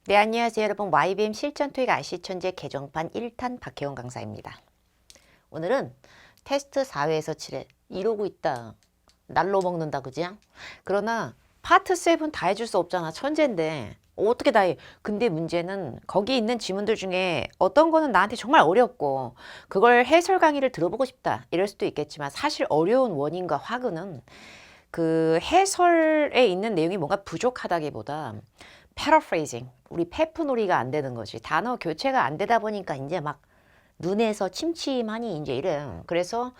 네, 안녕하세요 여러분. YBM 실전 토익 IC 천재 개정판 1탄 박혜원 강사입니다. 오늘은 테스트 4회에서 7회 이러고 있다. 날로 먹는다, 그지? 그러나 파트 7 다 해줄 수 없잖아. 천재인데 어떻게 다 해? 근데 문제는 거기 있는 지문들 중에 어떤 거는 나한테 정말 어렵고 그걸 해설 강의를 들어보고 싶다 이럴 수도 있겠지만, 사실 어려운 원인과 화근은 그 해설에 있는 내용이 뭔가 부족하다기보다 paraphrasing, 우리 페프놀이가 안 되는 거지. 단어 교체가 안 되다 보니까 이제 막 눈에서 침침하니 이제 이래. 그래서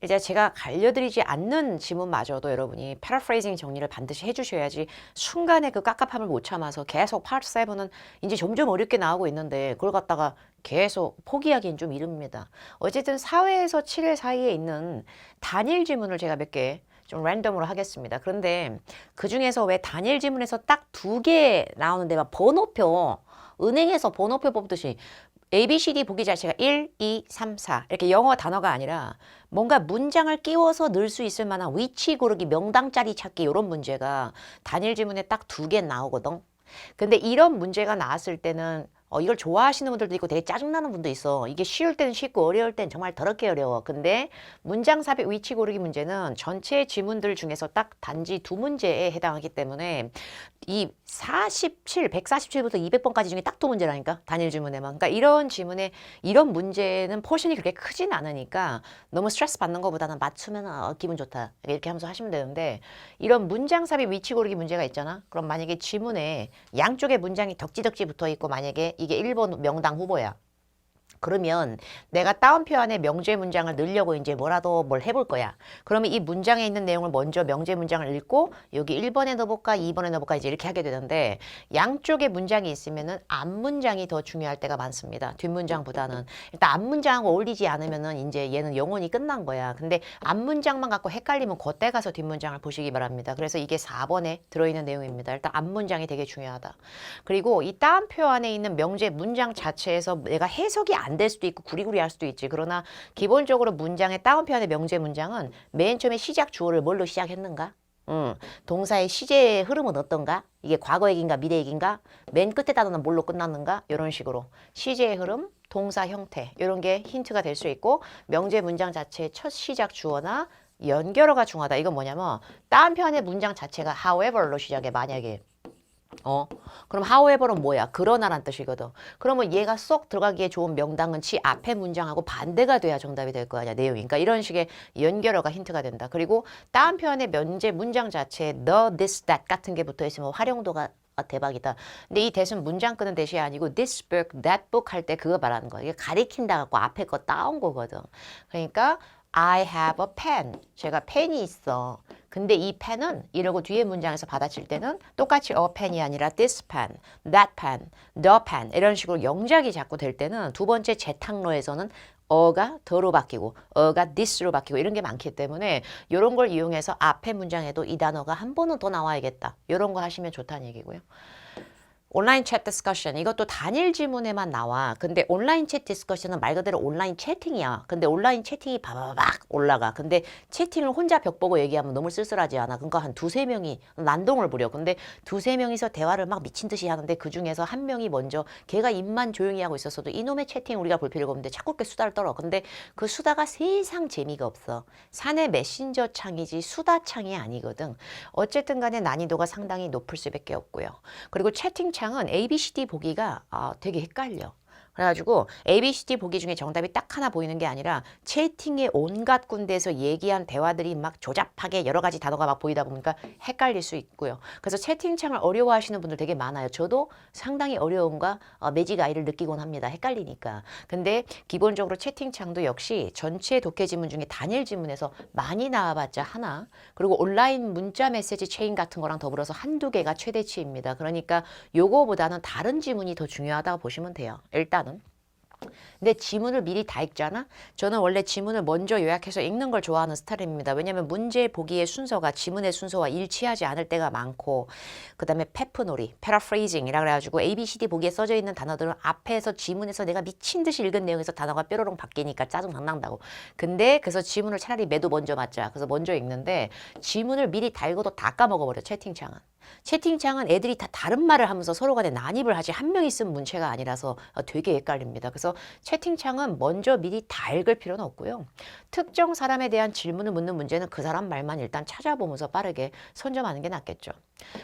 이제 제가 알려드리지 않는 지문마저도 여러분이 paraphrasing 정리를 반드시 해주셔야지, 순간에 그 깝깝함을 못 참아서 계속 파트 7은 이제 점점 어렵게 나오고 있는데 그걸 갖다가 계속 포기하기엔 좀 이릅니다. 어쨌든 4회에서 7회 사이에 있는 단일 지문을 제가 몇 개 좀 랜덤으로 하겠습니다. 그런데 그 중에서 왜 단일 지문에서 딱 2개 나오는데 막 번호표, 은행에서 번호표 뽑듯이 ABCD 보기 자체가 1, 2, 3, 4 이렇게 영어 단어가 아니라 뭔가 문장을 끼워서 넣을 수 있을 만한 위치 고르기, 명당 자리 찾기, 이런 문제가 단일 지문에 딱 2개 나오거든. 근데 이런 문제가 나왔을 때는 이걸 좋아하시는 분들도 있고 되게 짜증나는 분도 있어. 이게 쉬울 때는 쉽고 어려울 땐 정말 더럽게 어려워. 근데 문장 삽입 위치 고르기 문제는 전체 지문들 중에서 딱 단지 2문제에 해당하기 때문에 이 147부터 200번까지 중에 딱 2문제라니까, 단일 지문에만. 그러니까 이런 지문에 이런 문제는 포션이 그렇게 크진 않으니까 너무 스트레스 받는 것보다는 맞추면 기분 좋다 이렇게 하면서 하시면 되는데, 이런 문장 삽입 위치 고르기 문제가 있잖아. 그럼 만약에 지문에 양쪽에 문장이 덕지덕지 붙어 있고 만약에 이게 1번 명당 후보야. 그러면 내가 따옴표 안에 명제 문장을 넣으려고 이제 뭐라도 뭘 해볼 거야. 그러면 이 문장에 있는 내용을 먼저 명제 문장을 읽고 여기 1번에 넣어볼까 2번에 넣어볼까 이제 이렇게 하게 되는데, 양쪽에 문장이 있으면은 앞문장이 더 중요할 때가 많습니다. 뒷문장보다는. 일단 앞문장하고 어울리지 않으면은 이제 얘는 영원히 끝난 거야. 근데 앞문장만 갖고 헷갈리면 그때 가서 뒷문장을 보시기 바랍니다. 그래서 이게 4번에 들어있는 내용입니다. 일단 앞문장이 되게 중요하다. 그리고 이 따옴표 안에 있는 명제 문장 자체에서 내가 해석이 안 될 수도 있고 구리구리 할 수도 있지. 그러나 기본적으로 문장의 따옴표 안의 명제 문장은 맨 처음에 시작 주어를 뭘로 시작했는가? 동사의 시제의 흐름은 어떤가? 이게 과거 얘기인가 미래 얘기인가? 맨 끝에 단어는 뭘로 끝났는가? 이런 식으로 시제의 흐름, 동사 형태 이런 게 힌트가 될 수 있고, 명제 문장 자체의 첫 시작 주어나 연결어가 중요하다. 이건 뭐냐면 따옴표 안의 문장 자체가 however로 시작해. 만약에 그럼 however는 뭐야? 그러나란 뜻이거든. 그러면 얘가 쏙 들어가기에 좋은 명당은 지 앞에 문장하고 반대가 돼야 정답이 될 거 아니야, 내용이. 그러니까 이런 식의 연결어가 힌트가 된다. 그리고 다음 표현의 면제 문장 자체에 the, this, that 같은 게 붙어 있으면 활용도가 대박이다. 근데 이 that은 문장 끄는 that이 아니고 this book, that book 할 때 그거 말하는 거야. 이게 가리킨다 갖고 앞에 거 따온 거거든. 그러니까 I have a pen. 제가 펜이 있어. 근데 이 펜은 이러고 뒤에 문장에서 받아칠 때는 똑같이 a pen이 아니라 this pen, that pen, the pen 이런 식으로 영작이 자꾸 될 때는 두 번째 재탕로에서는 어가 더로 바뀌고 어가 this로 바뀌고 이런 게 많기 때문에 이런 걸 이용해서 앞에 문장에도 이 단어가 한 번은 더 나와야겠다. 이런 거 하시면 좋다는 얘기고요. 온라인 챗 디스커션, 이것도 단일 지문에만 나와. 근데 온라인 챗 디스커션은 말 그대로 온라인 채팅이야. 근데 온라인 채팅이 바바박 올라가. 근데 채팅을 혼자 벽 보고 얘기하면 너무 쓸쓸하지 않아. 그러니까 한 2~3명이 난동을 부려. 근데 2~3명이서 대화를 막 미친 듯이 하는데 그 중에서 한 명이 먼저 걔가 입만 조용히 하고 있었어도 이놈의 채팅 우리가 볼 필요가 없는데 자꾸 이렇게 수다를 떨어. 근데 그 수다가 세상 재미가 없어. 사내 메신저 창이지 수다 창이 아니거든. 어쨌든 간에 난이도가 상당히 높을 수밖에 없고요. 그리고 채팅창 은 ABCD 보기가 되게 헷갈려. 그래가지고 ABCD 보기 중에 정답이 딱 하나 보이는 게 아니라 채팅의 온갖 군데에서 얘기한 대화들이 막 조잡하게 여러 가지 단어가 막 보이다 보니까 헷갈릴 수 있고요. 그래서 채팅창을 어려워하시는 분들 되게 많아요. 저도 상당히 어려움과 매직아이를 느끼곤 합니다. 헷갈리니까. 근데 기본적으로 채팅창도 역시 전체 독해 지문 중에 단일 지문에서 많이 나와봤자 하나, 그리고 온라인 문자 메시지 체인 같은 거랑 더불어서 한두 개가 최대치입니다. 그러니까 요거보다는 다른 지문이 더 중요하다고 보시면 돼요. 일단 근데 지문을 미리 다 읽잖아? 저는 원래 지문을 먼저 요약해서 읽는 걸 좋아하는 스타일입니다. 왜냐면 문제 보기의 순서가 지문의 순서와 일치하지 않을 때가 많고, 그 다음에 페프놀이, paraphrasing이라 그래가지고 ABCD 보기에 써져 있는 단어들은 앞에서 지문에서 내가 미친 듯이 읽은 내용에서 단어가 뾰로롱 바뀌니까 짜증 난다고. 근데 그래서 지문을 차라리 매도 먼저 맞자. 그래서 먼저 읽는데 지문을 미리 다 읽어도 다 까먹어버려, 채팅창은. 채팅창은 애들이 다 다른 말을 하면서 서로 간에 난입을 하지 한 명이 쓴 문체가 아니라서 되게 헷갈립니다. 그래서 채팅창은 먼저 미리 다 읽을 필요는 없고요. 특정 사람에 대한 질문을 묻는 문제는 그 사람 말만 일단 찾아보면서 빠르게 선점하는 게 낫겠죠.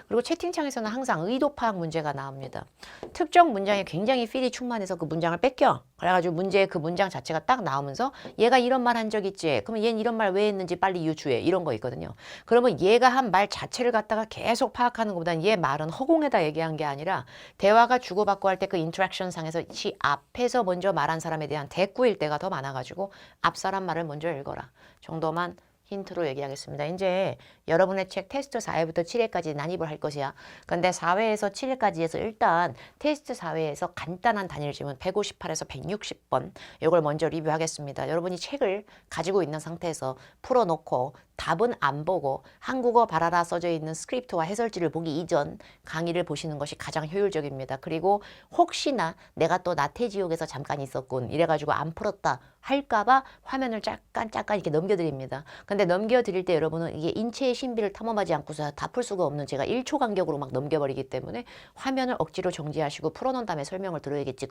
그리고 채팅창에서는 항상 의도 파악 문제가 나옵니다. 특정 문장에 굉장히 필이 충만해서 그 문장을 뺏겨. 그래가지고 문제의 그 문장 자체가 딱 나오면서 얘가 이런 말 한 적 있지? 그러면 얘는 이런 말 왜 했는지 빨리 이유 주해. 이런 거 있거든요. 그러면 얘가 한 말 자체를 갖다가 계속 파악하는 것보다는 얘 말은 허공에다 얘기한 게 아니라 대화가 주고받고 할 때 그 인터랙션 상에서 지 앞에서 먼저 말한 사람에 대한 대꾸일 때가 더 많아가지고 앞 사람 말을 먼저 읽어라 정도만 힌트로 얘기하겠습니다. 이제 여러분의 책 테스트 4회부터 7회까지 난입을 할 것이야. 근데 4회에서 7회까지 해서 일단 테스트 4회에서 간단한 단일 질문 158에서 160번 이걸 먼저 리뷰하겠습니다. 여러분이 책을 가지고 있는 상태에서 풀어놓고 답은 안 보고 한국어 바라라 써져 있는 스크립트와 해설지를 보기 이전 강의를 보시는 것이 가장 효율적입니다. 그리고 혹시나 내가 또 나태지옥에서 잠깐 있었군 이래가지고 안 풀었다 할까봐 화면을 잠깐 이렇게 넘겨드립니다. 근데 넘겨드릴 때 여러분은 이게 인체의 신비를 탐험하지 않고서 다 풀 수가 없는 제가 1초 간격으로 막 넘겨버리기 때문에 화면을 억지로 정지하시고 풀어놓은 다음에 설명을 들어야겠지.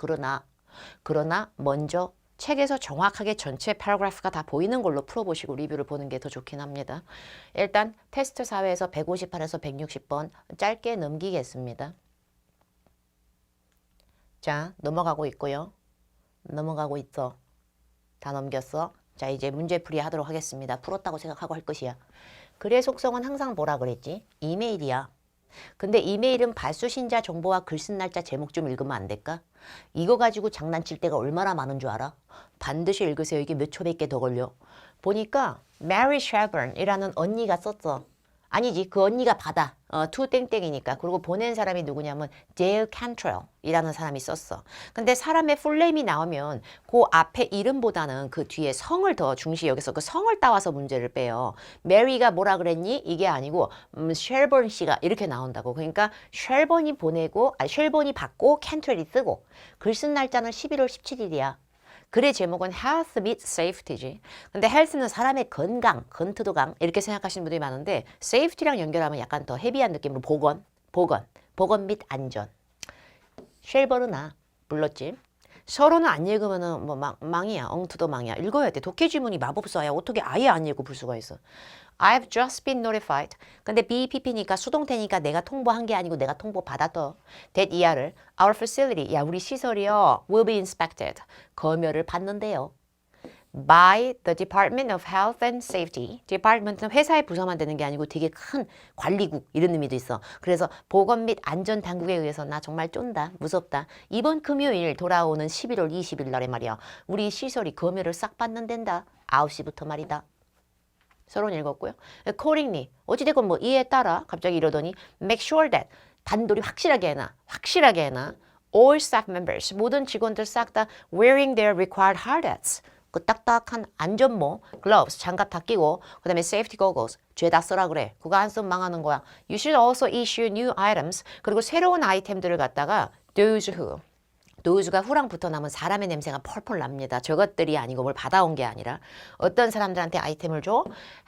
그러나 먼저 책에서 정확하게 전체 패러그래프가 다 보이는 걸로 풀어보시고 리뷰를 보는 게 더 좋긴 합니다. 일단 테스트 4회에서 158에서 160번 짧게 넘기겠습니다. 자, 넘어가고 있고요. 넘어가고 있어. 다 넘겼어. 자, 이제 문제풀이 하도록 하겠습니다. 풀었다고 생각하고 할 것이야. 글의 속성은 항상 뭐라 그랬지? 이메일이야. 근데 이메일은 발수신자 정보와 글 쓴 날짜 제목 좀 읽으면 안 될까? 이거 가지고 장난칠 때가 얼마나 많은 줄 알아? 반드시 읽으세요. 이게 몇 초밖에 더 걸려. 보니까 Mary Shelburne이라는 언니가 썼어. 아니지, 그 언니가 받아. to 땡땡이니까. 그리고 보낸 사람이 누구냐면 Dale Cantrell이라는 사람이 썼어. 근데 사람의 풀네임이 나오면 그 앞에 이름보다는 그 뒤에 성을 더 중시 여기서 그 성을 따와서 문제를 빼요. 메리가 뭐라 그랬니? 이게 아니고 쉘번 씨가 이렇게 나온다고. 그러니까 쉘번이 보내고 쉘번이 받고 캔트렐이 쓰고 글 쓴 날짜는 11월 17일이야. 글의 제목은 Health meets Safety지. 근데 Health는 사람의 건강, 건투도강 이렇게 생각하시는 분들이 많은데 Safety랑 연결하면 약간 더 헤비한 느낌으로 보건 및 안전. 쉘버르나 불렀지. 서로는 안 읽으면은 뭐 망이야, 엉투도 망이야. 읽어야 돼. 독해지문이 마법사야. 어떻게 아예 안 읽고 볼 수가 있어. I've just been notified. 근데 BPP니까 수동태니까 내가 통보한 게 아니고 내가 통보받았더. that ER을 our facility, 야 우리 시설이요, will be inspected. 검열을 받는데요. by the Department of Health and Safety. Department는 회사의 부서만 되는 게 아니고 되게 큰 관리국 이런 의미도 있어. 그래서 보건 및 안전 당국에 의해서 나 정말 쫀다, 무섭다. 이번 금요일 돌아오는 11월 20일 날에 말이야. 우리 시설이 검열을 싹 받는 된다. 9시부터 말이다. 서론 읽었고요. accordingly 어찌됐건 뭐 이에 따라 갑자기 이러더니 make sure that 단돌이 확실하게 해놔. all staff members 모든 직원들 싹 다 wearing their required hard hats. 그 딱딱한 안전모, gloves, 장갑 다 끼고 그 다음에 safety goggles, 죄다 쓰라 그래. 그거 안 쓰면 망하는 거야. You should also issue new items. 그리고 새로운 아이템들을 갖다가 those가 후랑 붙어 남은 사람의 냄새가 펄펄 납니다. 저것들이 아니고 뭘 받아온 게 아니라 어떤 사람들한테 아이템을 줘?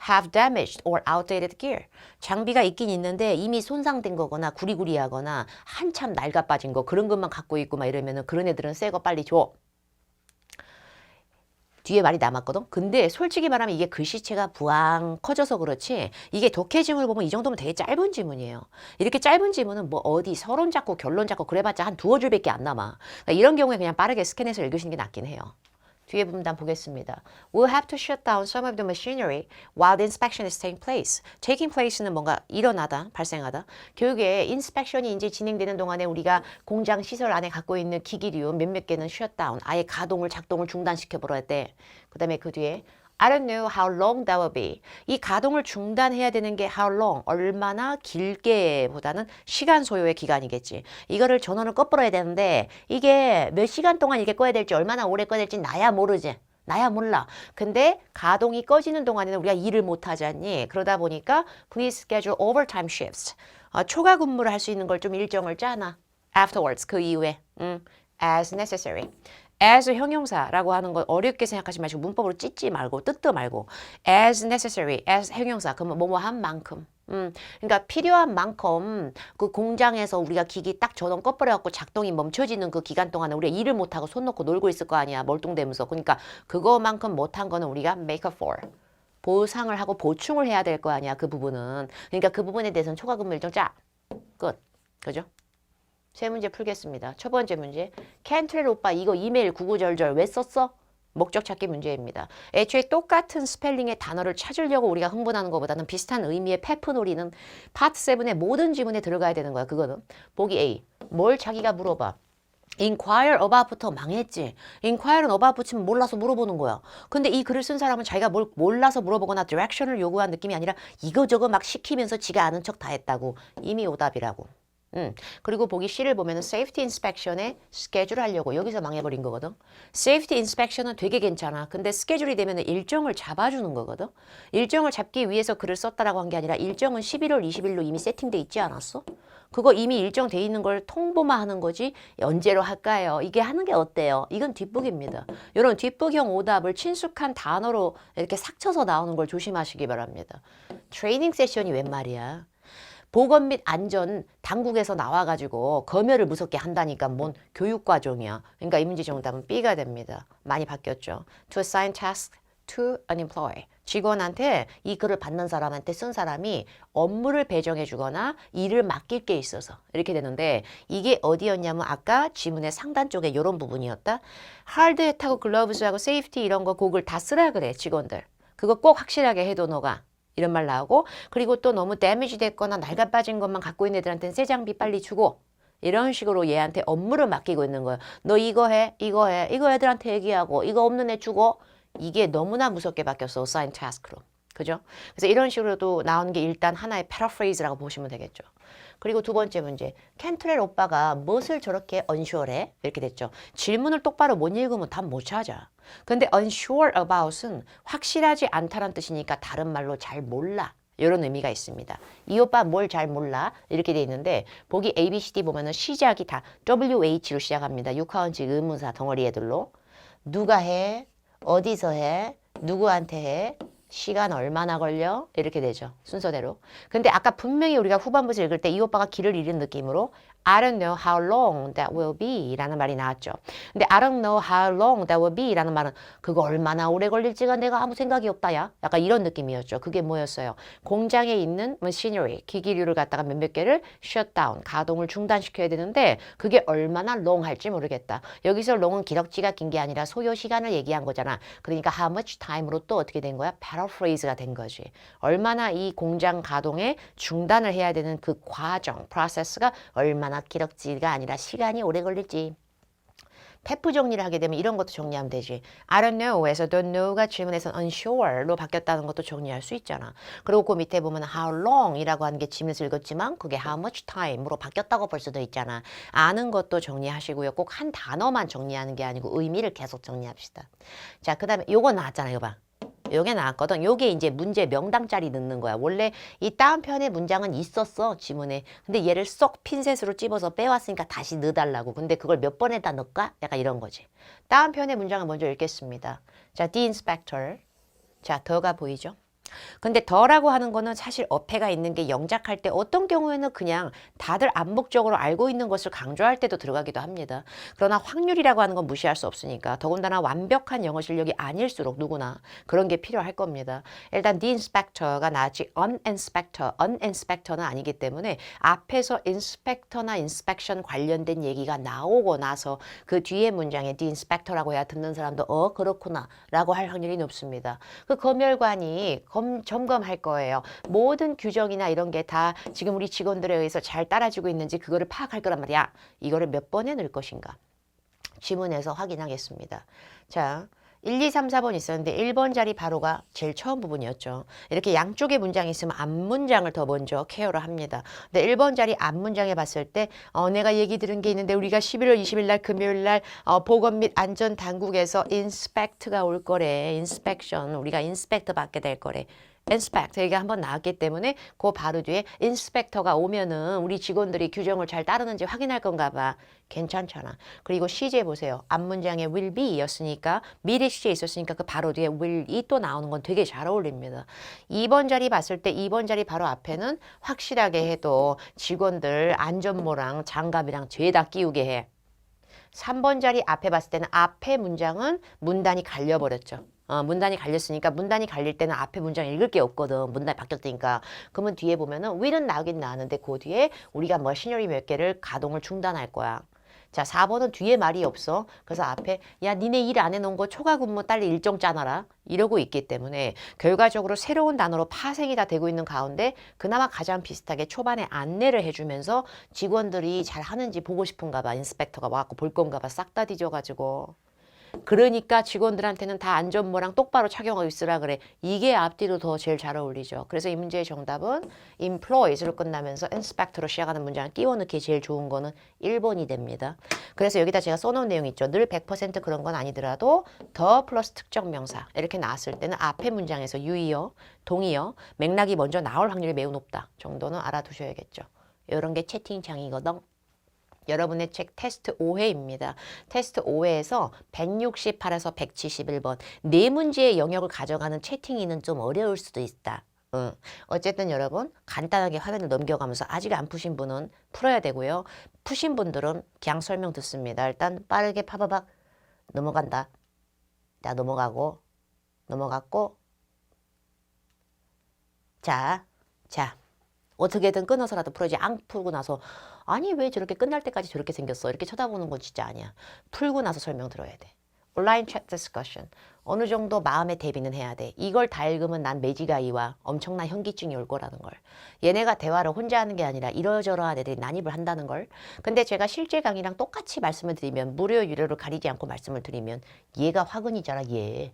have damaged or outdated gear. 장비가 있긴 있는데 이미 손상된 거거나 구리구리하거나 한참 낡아 빠진 거 그런 것만 갖고 있고 막 이러면은 그런 애들은 새 거 빨리 줘. 뒤에 말이 남았거든. 근데 솔직히 말하면 이게 글씨체가 부앙 커져서 그렇지 이게 독해지문을 보면 이 정도면 되게 짧은 지문이에요. 이렇게 짧은 지문은 뭐 어디 서론 잡고 결론 잡고 그래봤자 한 두어 줄밖에 안 남아. 그러니까 이런 경우에 그냥 빠르게 스캔해서 읽으시는 게 낫긴 해요. 뒤에 부분 보겠습니다. We'll have to shut down some of the machinery while the inspection is taking place. Taking place는 뭔가 일어나다, 발생하다. 교육에 inspection이 이제 진행되는 동안에 우리가 공장 시설 안에 갖고 있는 기기류 몇몇 개는 shut down, 아예 가동을 작동을 중단시켜 버려야 돼. 그 다음에 그 뒤에 I don't know how long that will be. 이 가동을 중단해야 되는 게 how long, 얼마나 길게 보다는 시간 소요의 기간이겠지. 이거를 전원을 꺼버려야 되는데 이게 몇 시간 동안 이렇게 꺼야 될지 얼마나 오래 꺼야 될지 나야 모르지. 나야 몰라. 근데 가동이 꺼지는 동안에는 우리가 일을 못 하지 않니? 그러다 보니까 please schedule overtime shifts. 초과 근무를 할 수 있는 걸 좀 일정을 짜놔. Afterwards, 그 이후에. As necessary. as 형용사라고 하는 거 어렵게 생각하지 마시고 문법으로 찢지 말고 뜯도 말고 as necessary, as 형용사 그러면 뭐뭐 한 만큼 그러니까 필요한 만큼 그 공장에서 우리가 기기 딱 저동 꺼버려갖고 작동이 멈춰지는 그 기간 동안에 우리가 일을 못하고 손 놓고 놀고 있을 거 아니야. 멀뚱대면서. 그러니까 그거만큼 못한 거는 우리가 make up for. 보상을 하고 보충을 해야 될 거 아니야. 그 부분은. 그러니까 그 부분에 대해서는 초과근무 일정 짜. 끝. 그죠? 세 문제 풀겠습니다. 첫 번째 문제. 캔트렐 오빠 이거 이메일 구구절절 왜 썼어? 목적 찾기 문제입니다. 애초에 똑같은 스펠링의 단어를 찾으려고 우리가 흥분하는 것보다는 비슷한 의미의 페프놀이는 파트 7의 모든 지문에 들어가야 되는 거야. 그거는. 보기 A. 뭘 자기가 물어봐. inquire about부터 망했지. inquire는 about 붙이면 몰라서 물어보는 거야. 근데 이 글을 쓴 사람은 자기가 뭘 몰라서 물어보거나 direction을 요구한 느낌이 아니라 이거저거 막 시키면서 지가 아는 척 다 했다고. 이미 오답이라고. 그리고 보기 C를 보면은 safety inspection에 스케줄을 하려고 여기서 망해버린 거거든. safety inspection은 되게 괜찮아. 근데 스케줄이 되면은 일정을 잡아주는 거거든. 일정을 잡기 위해서 글을 썼다라고 한 게 아니라 일정은 11월 20일로 이미 세팅돼 있지 않았어? 그거 이미 일정돼 있는 걸 통보만 하는 거지 언제로 할까요? 이게 하는 게 어때요? 이건 뒷북입니다. 이런 뒷북형 오답을 친숙한 단어로 이렇게 삭혀서 나오는 걸 조심하시기 바랍니다. 트레이닝 세션이 웬 말이야? 보건 및 안전 당국에서 나와가지고 검열을 무섭게 한다니까 뭔 교육과정이야. 그러니까 이 문제 정답은 B가 됩니다. 많이 바뀌었죠. To assign task to an employee. 직원한테 이 글을 받는 사람한테 쓴 사람이 업무를 배정해 주거나 일을 맡길 게 있어서 이렇게 되는데 이게 어디였냐면 아까 지문의 상단 쪽에 이런 부분이었다. 하드햇하고 글러브스하고 세이프티 이런 거 곡을 다 쓰라 그래 직원들. 그거 꼭 확실하게 해도 너가. 이런 말 나오고 그리고 또 너무 데미지 됐거나 낡아 빠진 것만 갖고 있는 애들한테는 새 장비 빨리 주고 이런 식으로 얘한테 업무를 맡기고 있는 거예요. 너 이거 해, 이거 해, 이거 애들한테 얘기하고 이거 없는 애 주고 이게 너무나 무섭게 바뀌었어. assign task로. 그죠? 그래서 이런 식으로도 나오는 게 일단 하나의 paraphrase라고 보시면 되겠죠. 그리고 두 번째 문제. 캔트렐 오빠가 무엇을 저렇게 unsure해? 이렇게 됐죠. 질문을 똑바로 못 읽으면 답 못 찾아. 근데 unsure about은 확실하지 않다란 뜻이니까 다른 말로 잘 몰라. 이런 의미가 있습니다. 이 오빠 뭘 잘 몰라? 이렇게 돼 있는데 보기 A, B, C, D 보면은 시작이 다 WH로 시작합니다. 육하원칙 의문사 덩어리 애들로. 누가 해? 어디서 해? 누구한테 해? 시간 얼마나 걸려? 이렇게 되죠. 순서대로. 근데 아까 분명히 우리가 후반부에서 읽을 때 이 오빠가 길을 잃은 느낌으로 I don't know how long that will be 라는 말이 나왔죠. 근데 I don't know how long that will be 라는 말은 그거 얼마나 오래 걸릴지가 내가 아무 생각이 없다 야. 약간 이런 느낌이었죠. 그게 뭐였어요? 공장에 있는 machinery, 기기류를 갖다가 몇몇 개를 shut down, 가동을 중단시켜야 되는데 그게 얼마나 long 할지 모르겠다. 여기서 long은 기럭지가 긴 게 아니라 소요 시간을 얘기한 거잖아. 그러니까 how much time으로 또 어떻게 된 거야? paraphrase가 된 거지. 얼마나 이 공장 가동에 중단을 해야 되는 그 과정, process가 얼마나 기럭지가 아니라 시간이 오래 걸릴지. 페프 정리를 하게 되면 이런 것도 정리하면 되지. I don't know에서 don't know가 질문에서 unsure로 바뀌었다는 것도 정리할 수 있잖아. 그리고 그 밑에 보면 how long 이라고 하는 게 질문에서 읽었지만 그게 how much time으로 바뀌었다고 볼 수도 있잖아. 아는 것도 정리하시고요. 꼭 한 단어만 정리하는 게 아니고 의미를 계속 정리합시다. 자, 그 다음에 요거 나왔잖아요. 봐. 요게 나왔거든. 요게 이제 문제 명당짜리 넣는 거야. 원래 이 다운편의 문장은 있었어, 지문에. 근데 얘를 쏙 핀셋으로 찝어서 빼왔으니까 다시 넣어달라고. 근데 그걸 몇 번에다 넣을까? 약간 이런 거지. 다운편의 문장을 먼저 읽겠습니다. 자, the inspector. 자, 더가 보이죠? 근데 더라고 하는 거는 사실 어폐가 있는 게 영작할 때 어떤 경우에는 그냥 다들 암묵적으로 알고 있는 것을 강조할 때도 들어가기도 합니다. 그러나 확률이라고 하는 건 무시할 수 없으니까 더군다나 완벽한 영어 실력이 아닐수록 누구나 그런 게 필요할 겁니다. 일단 the inspector가 나왔지 uninspector는 아니기 때문에 앞에서 inspector나 inspection 관련된 얘기가 나오고 나서 그 뒤에 문장에 the inspector라고 해야 듣는 사람도 그렇구나 라고 할 확률이 높습니다. 그 검열관이 점검할 거예요. 모든 규정이나 이런 게 다 지금 우리 직원들에 의해서 잘 따라지고 있는지 그거를 파악할 거란 말이야. 이거를 몇 번에 넣을 것인가? 지문에서 확인하겠습니다. 자, 1, 2, 3, 4번 있었는데 1번 자리 바로가 제일 처음 부분이었죠. 이렇게 양쪽에 문장이 있으면 앞문장을 더 먼저 케어를 합니다. 근데 1번 자리 앞문장에 봤을 때 내가 얘기 들은 게 있는데 우리가 11월 20일 날 금요일 날 보건 및 안전 당국에서 inspect가 올 거래. inspection. 우리가 inspect 받게 될 거래. inspect 얘기가 한번 나왔기 때문에 그 바로 뒤에 inspector가 오면은 우리 직원들이 규정을 잘 따르는지 확인할 건가 봐. 괜찮잖아. 그리고 시제 보세요. 앞문장에 will be 였으니까 미래 시제 있었으니까 그 바로 뒤에 will이 또 나오는 건 되게 잘 어울립니다. 2번 자리 봤을 때 2번 자리 바로 앞에는 확실하게 해도 직원들 안전모랑 장갑이랑 죄다 끼우게 해. 3번 자리 앞에 봤을 때는 앞에 문장은 문단이 갈려버렸죠. 문단이 갈렸으니까 문단이 갈릴 때는 앞에 문장 읽을 게 없거든. 문단이 바뀌었으니까. 그러면 뒤에 보면은 will은 나오긴 나왔는데 그 뒤에 우리가 머시너리 몇 개를 가동을 중단할 거야. 자, 4번은 뒤에 말이 없어. 그래서 앞에 야 니네 일 안 해놓은 거 초과 근무 빨리 일정 짜놔라. 이러고 있기 때문에 결과적으로 새로운 단어로 파생이 다 되고 있는 가운데 그나마 가장 비슷하게 초반에 안내를 해주면서 직원들이 잘 하는지 보고 싶은가 봐. 인스펙터가 와갖고 볼 건가 봐. 싹 다 뒤져가지고. 그러니까 직원들한테는 다 안전모랑 똑바로 착용하고 있으라 그래. 이게 앞뒤로 더 제일 잘 어울리죠. 그래서 이 문제의 정답은 employees로 끝나면서 inspector로 시작하는 문장을 끼워 넣기 제일 좋은 거는 1번이 됩니다. 그래서 여기다 제가 써놓은 내용 있죠. 늘 100% 그런 건 아니더라도 더 플러스 특정 명사 이렇게 나왔을 때는 앞에 문장에서 유의어, 동의어, 맥락이 먼저 나올 확률이 매우 높다 정도는 알아두셔야겠죠. 이런 게 채팅창이거든. 여러분의 책 테스트 5회입니다. 테스트 5회에서 168에서 171번 네 문제의 영역을 가져가는 채팅이는 좀 어려울 수도 있다. 어쨌든 여러분 간단하게 화면을 넘겨가면서 아직 안 푸신 분은 풀어야 되고요. 푸신 분들은 그냥 설명 듣습니다. 일단 빠르게 파바박 넘어간다. 자 넘어갔고 자 어떻게든 끊어서라도 풀어야지. 안 풀고 나서 아니 왜 저렇게 끝날 때까지 저렇게 생겼어 이렇게 쳐다보는 건 진짜 아니야. 풀고 나서 설명 들어야 돼. 온라인 챗 디스커션 어느 정도 마음의 대비는 해야 돼. 이걸 다 읽으면 난 매지가이와 엄청난 현기증이 올 거라는 걸. 얘네가 대화를 혼자 하는 게 아니라 이러저러한 애들이 난입을 한다는 걸. 근데 제가 실제 강의랑 똑같이 말씀을 드리면 무료 유료를 가리지 않고 말씀을 드리면 얘가 화근이잖아 얘.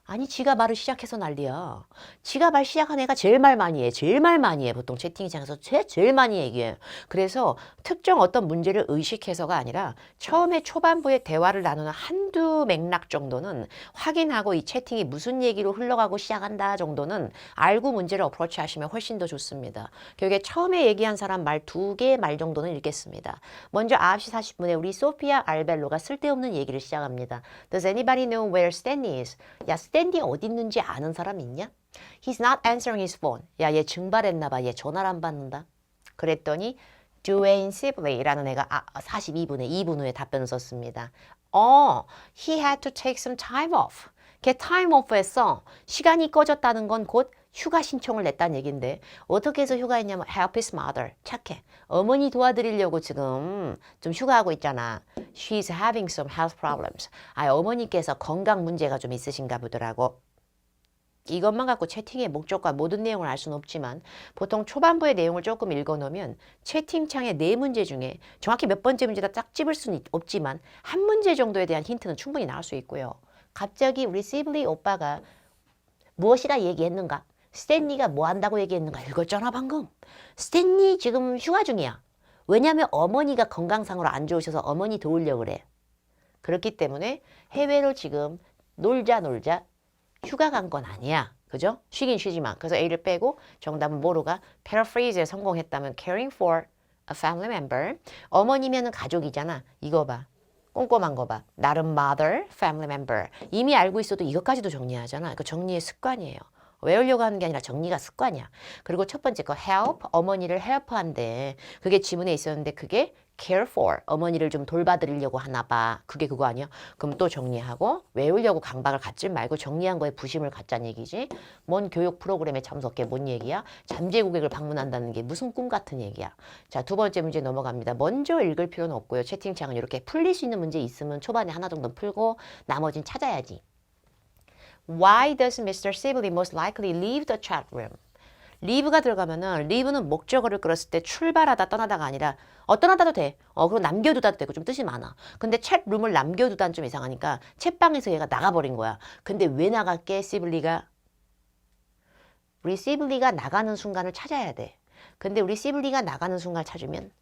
아니 지가 말을 시작해서 난리야. 지가 말 시작한 애가 제일 말 많이 해. 제일 말 많이 해. 보통 채팅창에서 제일 많이 얘기해. 그래서 특정 어떤 문제를 의식해서가 아니라 처음에 초반부에 대화를 나누는 한두 맥락 정도는 확인하고 이 채팅이 무슨 얘기로 흘러가고 시작한다 정도는 알고 문제를 어프로치 하시면 훨씬 더 좋습니다. 결국에 처음에 얘기한 사람 말 2개의 말 정도는 읽겠습니다. 먼저 9시 40분에 우리 소피아 알벨로가 쓸데없는 얘기를 시작합니다. Does anybody know where Stanley is? 야 스탠디 어디 있는지 아는 사람 있냐? He's not answering his phone. 야, 얘 증발했나 봐. 얘 전화를 안 받는다. 그랬더니 Duane Sibley라는 애가 42분에 2분 후에 답변을 썼습니다. He had to take some time off. 걔 time off 했어. 시간이 꺼졌다는 건 곧 휴가 신청을 냈다는 얘긴데 어떻게 해서 휴가했냐면 help his mother. 착해. 어머니 도와드리려고 지금 좀 휴가하고 있잖아. She's having some health problems. 어머니께서 건강 문제가 좀 있으신가 보더라고. 이것만 갖고 채팅의 목적과 모든 내용을 알 수는 없지만 보통 초반부의 내용을 조금 읽어놓으면 채팅창의 네 문제 중에 정확히 몇 번째 문제다 딱 집을 수는 없지만 한 문제 정도에 대한 힌트는 충분히 나올 수 있고요. 갑자기 우리 시블리 오빠가 무엇이라 얘기했는가? 스탠리가 뭐 한다고 얘기했는가? 읽었잖아 방금. 스탠리 지금 휴가 중이야. 왜냐하면 어머니가 건강상으로 안 좋으셔서 어머니 도우려고 그래. 그렇기 때문에 해외로 지금 놀자 휴가 간 건 아니야. 그죠? 쉬긴 쉬지만. 그래서 A를 빼고 정답은 뭐로가? paraphrase에 성공했다면 caring for a family member. 어머니면은 가족이잖아. 이거 봐. 꼼꼼한 거 봐. 나름 mother, family member. 이미 알고 있어도 이것까지도 정리하잖아. 그 정리의 습관이에요. 외우려고 하는 게 아니라 정리가 습관이야. 그리고 첫 번째 거 help, 어머니를 help한대. 그게 지문에 있었는데 그게 care for, 어머니를 좀 돌봐드리려고 하나 봐. 그게 그거 아니야? 그럼 또 정리하고 외우려고 강박을 갖지 말고 정리한 거에 부심을 갖자는 얘기지. 뭔 교육 프로그램에 참석해 뭔 얘기야? 잠재 고객을 방문한다는 게 무슨 꿈 같은 얘기야. 자, 두 번째 문제 넘어갑니다. 먼저 읽을 필요는 없고요. 채팅창은 이렇게 풀릴 수 있는 문제 있으면 초반에 하나 정도 풀고 나머지는 찾아야지. Why does Mr. Sibley most likely leave the chat room? leave가 들어가면은 leave는 목적어를 끌었을 때 출발하다 떠나다가 아니라 떠나다도 돼. 그리고 남겨두다도 되고 좀 뜻이 많아. 근데 챗룸을 남겨두다는 좀 이상하니까 챗방에서 얘가 나가버린 거야. 근데 왜 나갈게? 우리 시블리가 나가는 순간을 찾아야 돼. 근데 우리 시블리가 나가는 순간을 찾으면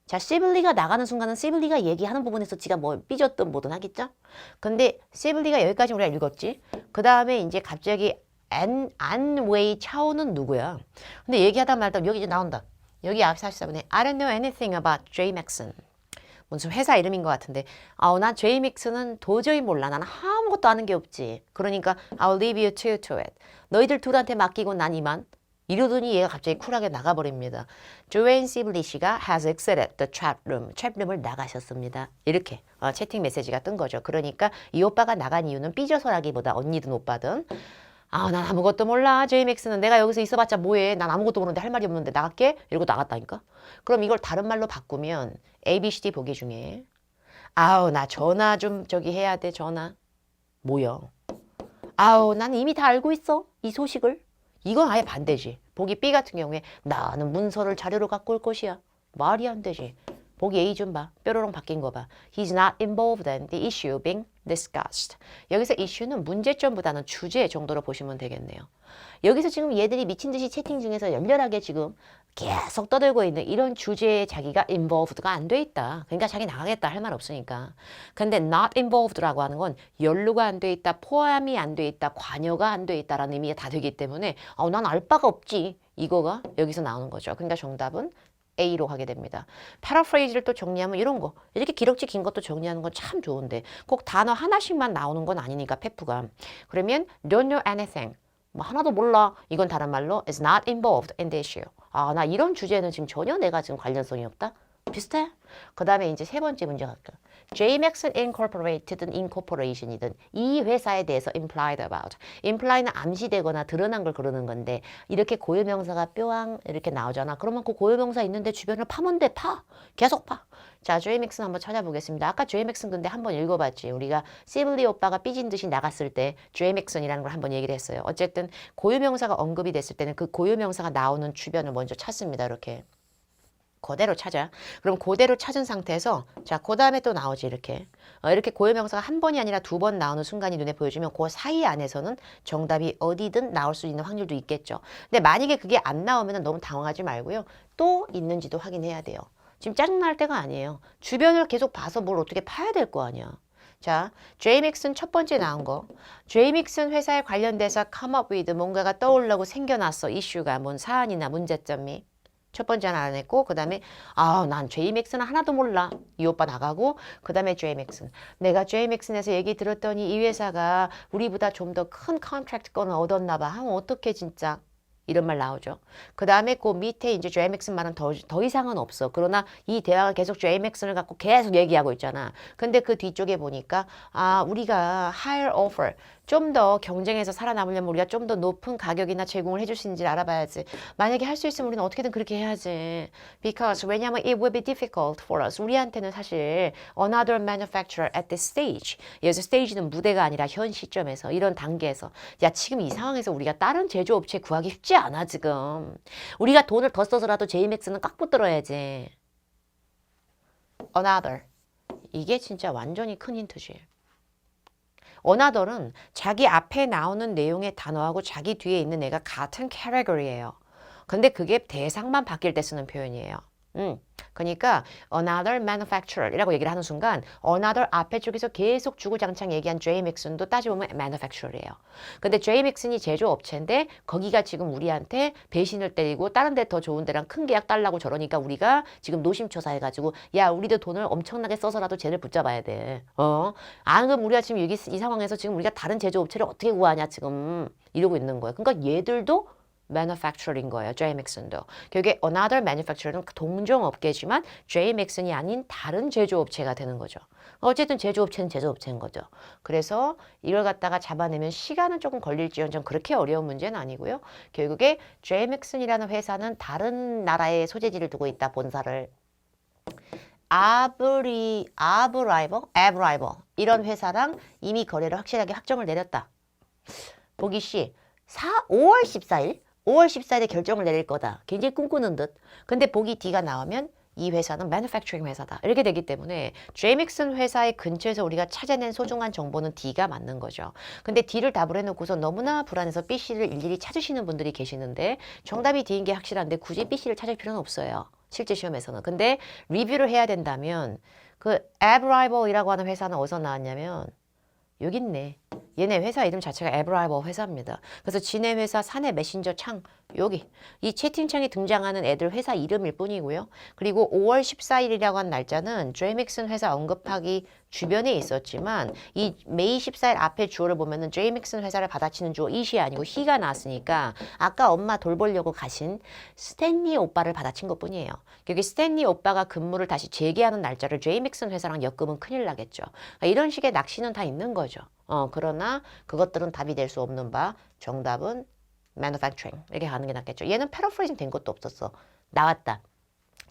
자, 시블리가 나가는 순간은 시블리가 얘기하는 부분에서 지가 뭐 삐졌든 뭐든 하겠죠? 근데 시블리가 여기까지 우리가 읽었지? 그 다음에 이제 갑자기 안웨이 차오는 누구야? 근데 얘기하다 말다 여기 이제 나온다. 여기 앞 44분에 I don't know anything about J Maxon. 무슨 회사 이름인 것 같은데 난 J Maxon은 도저히 몰라. 나는 아무것도 아는 게 없지. 그러니까 I'll leave you to it. 너희들 둘한테 맡기고 난 이만. 이러더니 얘가 갑자기 쿨하게 나가버립니다. 조앤 시블리시가 has exited the trap room. 트랩룸을 나가셨습니다. 이렇게 채팅 메시지가 뜬 거죠. 그러니까 이 오빠가 나간 이유는 삐져서라기보다 언니든 오빠든 난 아무것도 몰라. 제이맥스는 내가 여기서 있어봤자 뭐해. 난 아무것도 모르는데 할 말이 없는데 나갈게? 이러고 나갔다니까. 그럼 이걸 다른 말로 바꾸면 A, B, C, D 보기 중에 나 전화 좀 저기 해야 돼. 전화. 뭐야? 난 이미 다 알고 있어. 이 소식을. 이건 아예 반대지. 보기 B 같은 경우에 나는 문서를 자료로 갖고 올 것이야. 말이 안 되지. 보기 A 좀 봐. 뾰로롱 바뀐 거 봐. He's not involved in the issue being discussed. 여기서 issue는 문제점보다는 주제 정도로 보시면 되겠네요. 여기서 지금 얘들이 미친 듯이 채팅 중에서 열렬하게 지금 계속 떠들고 있는 이런 주제에 자기가 involved가 안 돼 있다. 그러니까 자기 나가겠다 할 말 없으니까. 근데 not involved라고 하는 건 연루가 안 돼 있다, 포함이 안 돼 있다, 관여가 안 돼 있다라는 의미가 다 되기 때문에 난 알 바가 없지. 이거가 여기서 나오는 거죠. 그러니까 정답은 A로 가게 됩니다. 패러프레이즈를 또 정리하면 이런 거. 이렇게 기럭지 긴 것도 정리하는 건 참 좋은데 꼭 단어 하나씩만 나오는 건 아니니까 페프가. 그러면 don't know anything. 뭐 하나도 몰라. 이건 다른 말로 is not involved in the issue. 나 이런 주제는 지금 전혀 내가 지금 관련성이 없다. 비슷해? 그 다음에 이제 세 번째 문제 갈게요. J Maxon Incorporated든 Incorporation이든 이 회사에 대해서 implied about. imply는 암시되거나 드러난 걸 그러는 건데 이렇게 고유명사가 뾰왕 이렇게 나오잖아. 그러면 그 고유명사 있는데 주변을 파면 돼. 파. 계속 파. 자, J Maxon 한번 찾아보겠습니다. 아까 J Maxon 근데 한번 읽어봤지. 우리가 시블리 오빠가 삐진 듯이 나갔을 때 J Maxon이라는 걸 한번 얘기를 했어요. 어쨌든 고유명사가 언급이 됐을 때는 그 고유명사가 나오는 주변을 먼저 찾습니다. 이렇게. 그대로 찾아. 그럼 그대로 찾은 상태에서 자, 그 다음에 또 나오지 이렇게. 이렇게 고유명사가 한 번이 아니라 두 번 나오는 순간이 눈에 보여주면 그 사이 안에서는 정답이 어디든 나올 수 있는 확률도 있겠죠. 근데 만약에 그게 안 나오면 너무 당황하지 말고요. 또 있는지도 확인해야 돼요. 지금 짜증날 때가 아니에요. 주변을 계속 봐서 뭘 어떻게 파야 될 거 아니야. 자, J Maxon 첫 번째 나온 거. J Maxon 회사에 관련돼서 come up with 뭔가가 떠오르고 생겨났어. 이슈가 뭔 사안이나 문제점이. 첫 번째 하나 안 했고 그 다음에 난 J Maxon은 하나도 몰라. 이 오빠 나가고 그 다음에 J Maxon. 내가 J Maxon에서 얘기 들었더니 이 회사가 우리보다 좀 더 큰 컨트랙트 건을 얻었나 봐. 하면 어떡해 진짜. 이런 말 나오죠. 그 다음에 그 밑에 이제 J Maxon 말은 더 이상은 없어. 그러나 이 대화가 계속 J Maxon을 갖고 계속 얘기하고 있잖아. 근데 그 뒤쪽에 보니까 우리가 higher offer 좀 더 경쟁에서 살아남으려면 우리가 좀 더 높은 가격이나 제공을 해줄 수 있는지 알아봐야지. 만약에 할 수 있으면 우리는 어떻게든 그렇게 해야지. Because 왜냐면 it will be difficult for us. 우리한테는 사실 another manufacturer at this stage. 여기서 stage는 무대가 아니라 현 시점에서 이런 단계에서 야 지금 이 상황에서 우리가 다른 제조업체 구하기 쉽지 않아 지금. 우리가 돈을 더 써서라도 JMX는 꽉 붙들어야지. Another. 이게 진짜 완전히 큰 힌트지. another는 자기 앞에 나오는 내용의 단어하고 자기 뒤에 있는 애가 같은 category예요. 근데 그게 대상만 바뀔 때 쓰는 표현이에요. 그러니까 another manufacturer이라고 얘기를 하는 순간 another 앞에 쪽에서 계속 주구장창 얘기한 J Maxon도 따져보면 manufacturer이에요. 근데 J Maxon이 제조업체인데 거기가 지금 우리한테 배신을 때리고 다른 데 더 좋은 데랑 큰 계약 달라고 저러니까 우리가 지금 노심초사해가지고 야 우리도 돈을 엄청나게 써서라도 쟤를 붙잡아야 돼. 그럼 우리가 지금 여기 이 상황에서 지금 우리가 다른 제조업체를 어떻게 구하냐 지금 이러고 있는 거예요. 그러니까 얘들도 manufacturer인 거예요. J Maxon도. 결국에 another manufacturer는 동종업계지만 J Maxon이 아닌 다른 제조업체가 되는 거죠. 어쨌든 제조업체는 제조업체인 거죠. 그래서 이걸 갖다가 잡아내면 시간은 조금 걸릴지언정 그렇게 어려운 문제는 아니고요. 결국에 J Maxon이라는 회사는 다른 나라에 소재지를 두고 있다. 본사를. Abrival 이런 회사랑 이미 거래를 확실하게 확정을 내렸다. 보기 C. 5월 14일? 5월 14일에 결정을 내릴 거다. 굉장히 꿈꾸는 듯. 근데 보기 D가 나오면 이 회사는 manufacturing 회사다. 이렇게 되기 때문에 J Maxon 회사의 근처에서 우리가 찾아낸 소중한 정보는 D가 맞는 거죠. 근데 D를 답을 해놓고서 너무나 불안해서 B, C를 일일이 찾으시는 분들이 계시는데 정답이 D인 게 확실한데 굳이 B, C를 찾을 필요는 없어요. 실제 시험에서는. 근데 리뷰를 해야 된다면 그 Abrival이라고 하는 회사는 어디서 나왔냐면 여기 있네. 얘네 회사 이름 자체가 에브라이버 회사입니다. 그래서 지네 회사 사내 메신저 창 여기 이 채팅창에 등장하는 애들 회사 이름일 뿐이고요. 그리고 5월 14일이라고 한 날짜는 제이믹슨 회사 언급하기 주변에 있었지만 이 메이 14일 앞에 주어를 보면은 제이믹슨 회사를 받아치는 주어 it이 아니고 he가 나왔으니까 아까 엄마 돌보려고 가신 스탠리 오빠를 받아친 것 뿐이에요. 여기 스탠리 오빠가 근무를 다시 재개하는 날짜를 제이믹슨 회사랑 엮으면 큰일 나겠죠. 그러니까 이런 식의 낚시는 다 있는 거죠. 그러나 그것들은 답이 될 수 없는 바 정답은 manufacturing 이렇게 가는 게 낫겠죠. 얘는 패러프레이징 된 것도 없었어. 나왔다.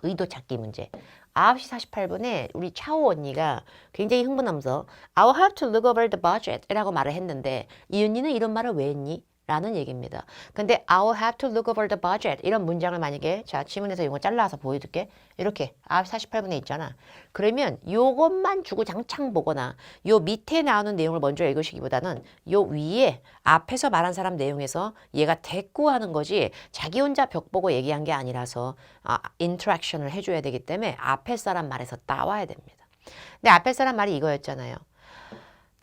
의도 찾기 문제. 9시 48분에 우리 차오 언니가 굉장히 흥분하면서 I'll have to look over the budget 이라고 말을 했는데 이 언니는 이런 말을 왜 했니? 라는 얘기입니다. 근데 I'll have to look over the budget 이런 문장을 만약에 자 지문에서 이거 잘라서 보여줄게. 이렇게 9시 48분에 있잖아. 그러면 요것만 주고 장창 보거나 요 밑에 나오는 내용을 먼저 읽으시기보다는 요 위에 앞에서 말한 사람 내용에서 얘가 대꾸하는 거지 자기 혼자 벽 보고 얘기한 게 아니라서 인터랙션을 해줘야 되기 때문에 앞에 사람 말에서 따와야 됩니다. 근데 앞에 사람 말이 이거였잖아요.